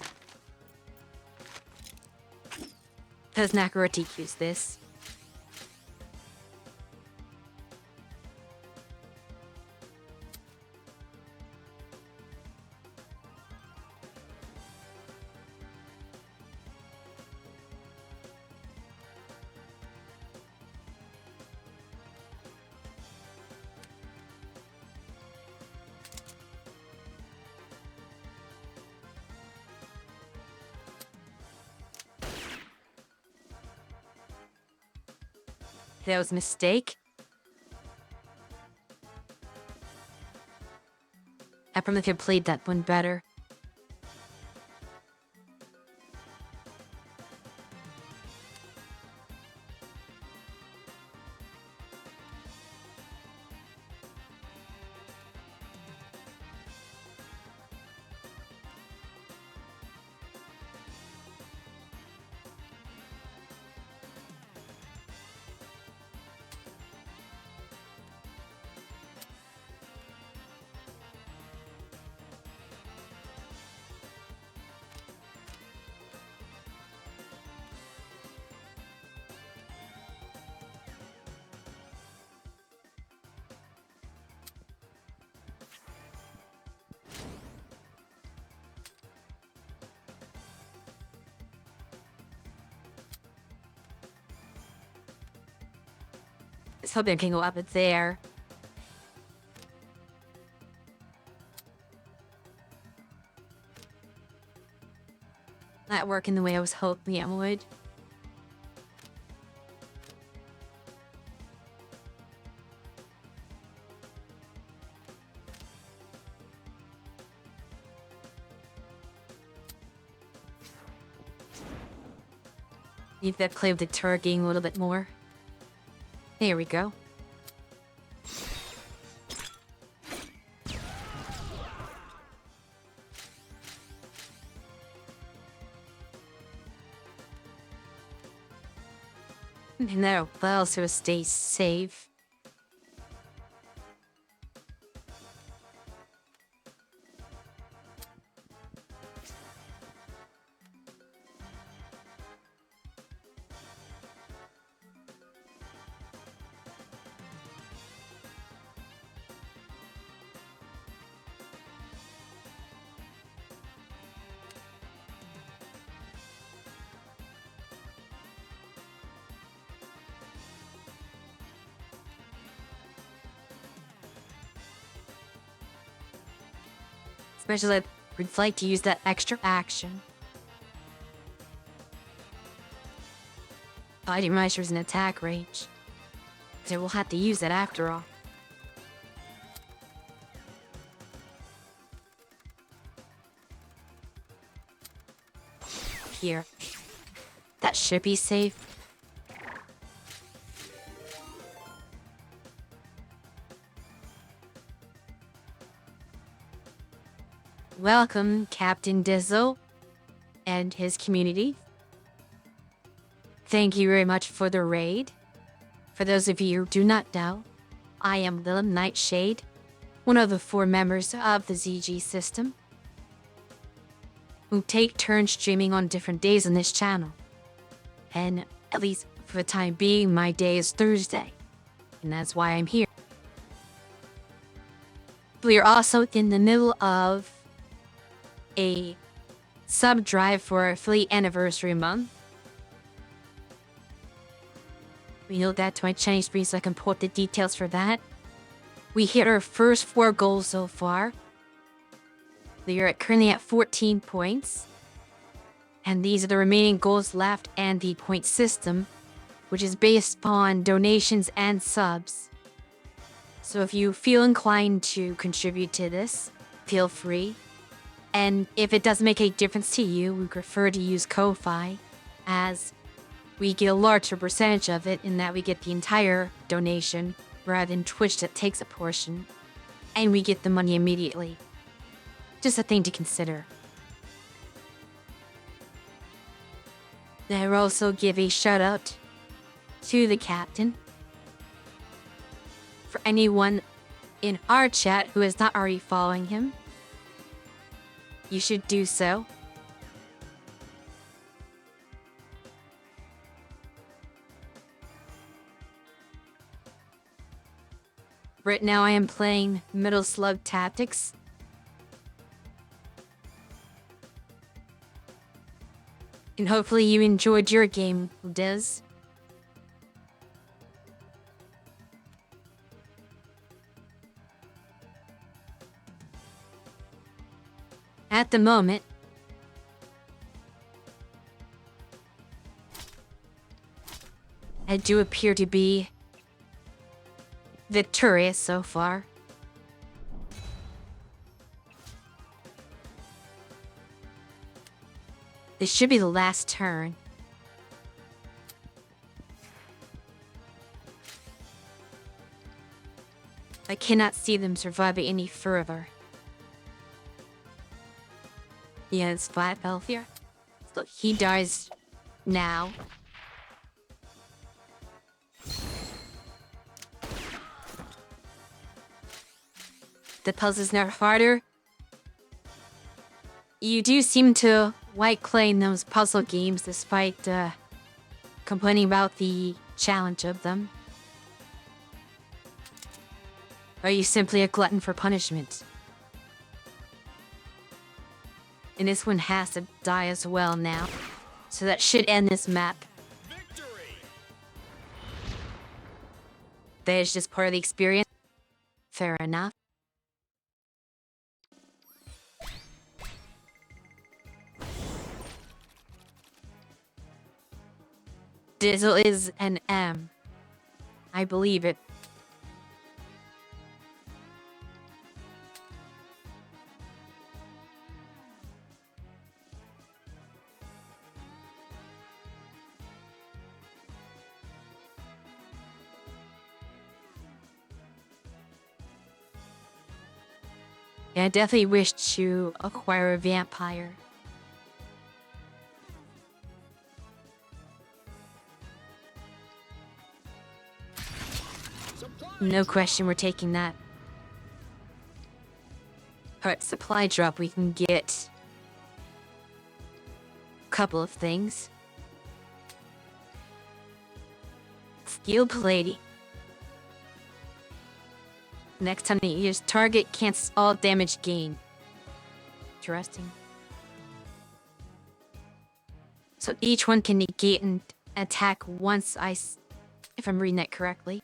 Does Nakarotik use this? That was a mistake. I probably could have played that one better. Let's hope I can go up there. Not working the way I was hoping it would. Need that play with the turkey a little bit more. There we go. And that'll also stay safe. Especially if we'd like to use that extra action. Oh, I didn't realize there was an attack range. So we'll have to use it after all. Here. That should be safe. Welcome, Captain Dizzle and his community. Thank you very much for the raid. For those of you who do not know, I am Lilim Nightshade, one of the 4 members of the ZG system, who take turns streaming on different days on this channel. And at least for the time being, my day is Thursday, and that's why I'm here. We are also in the middle of a sub drive for our fleet anniversary month. We know that to my Chinese screen so I can put the details for that. We hit our first 4 goals so far. We are currently at 14 points. And these are the remaining goals left and the point system, which is based upon donations and subs. So if you feel inclined to contribute to this, feel free. And if it doesn't make a difference to you, we prefer to use Ko-Fi, as we get a larger percentage of it in that we get the entire donation rather than Twitch that takes a portion, and we get the money immediately. Just a thing to consider. I'll also give a shout out to the captain. For anyone in our chat who is not already following him, you should do so. Right now I am playing Middle Slug Tactics. And hopefully you enjoyed your game, Diz. At the moment, I do appear to be victorious so far. This should be the last turn. I cannot see them surviving any further. Yeah, it's 5 health here. Look, he dies now. The puzzle's now harder. You do seem to like playing those puzzle games despite complaining about the challenge of them. Or are you simply a glutton for punishment? And this one has to die as well now. So that should end this map. Victory! That is just part of the experience. Fair enough. Dizzle is an M. I believe it. Yeah, I definitely wish to acquire a vampire. No question, we're taking that. Alright, supply drop, we can get a couple of things. Steel plating. Next time you use target cancels all damage gained. Interesting. So each one can negate an attack once if I'm reading that correctly.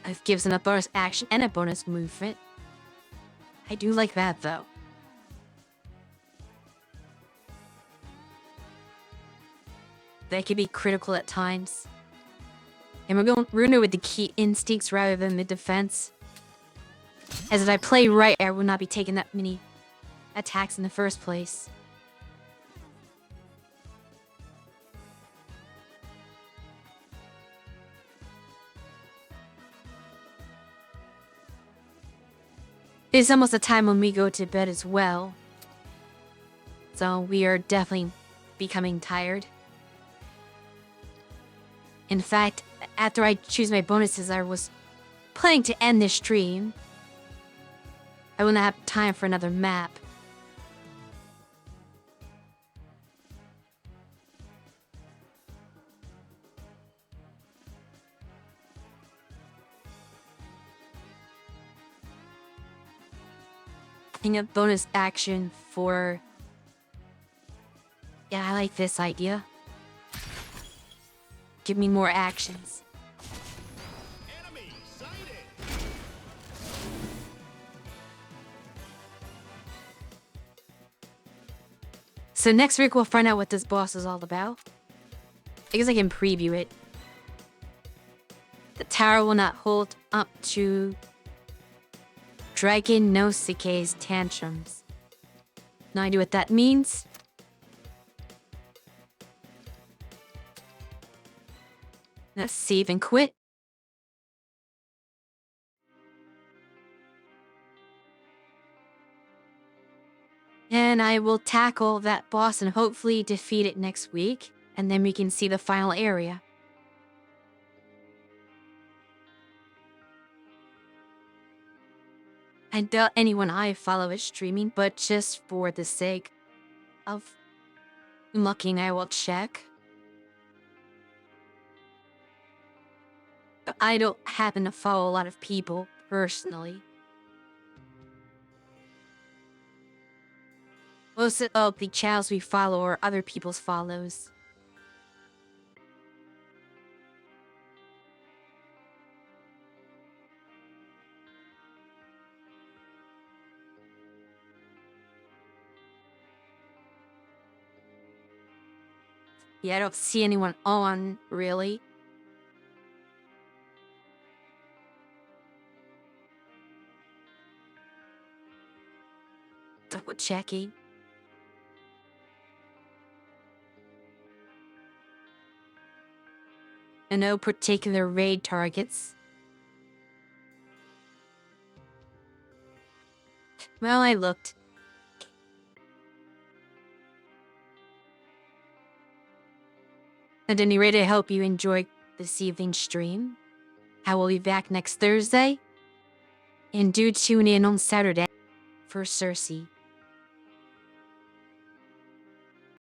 It gives them a bonus action and a bonus movement. I do like that though. They can be critical at times. And we're going to ruin it with the key instincts rather than the defense. As if I play right, I will not be taking that many attacks in the first place. It's almost a time when we go to bed as well. So we are definitely becoming tired. In fact, after I choose my bonuses, I was planning to end this stream. I will not have time for another map. unlocking a bonus action for... Yeah, I like this idea. Give me more actions. Enemy sighted. So next week we'll find out what this boss is all about. I guess I can preview it. The tower will not hold up to Dragon Nosike's tantrums. No idea what that means. Let's save and quit. And I will tackle that boss and hopefully defeat it next week. And then we can see the final area. I doubt anyone I follow is streaming, but just for the sake of looking, I will check. But I don't happen to follow a lot of people personally. Most of the channels we follow are other people's follows. Yeah, I don't see anyone on, really. Double checking. And no particular raid targets. Well, I looked. At any rate, I hope you enjoyed this evening's stream. I will be back next Thursday. And do tune in on Saturday for Cersei.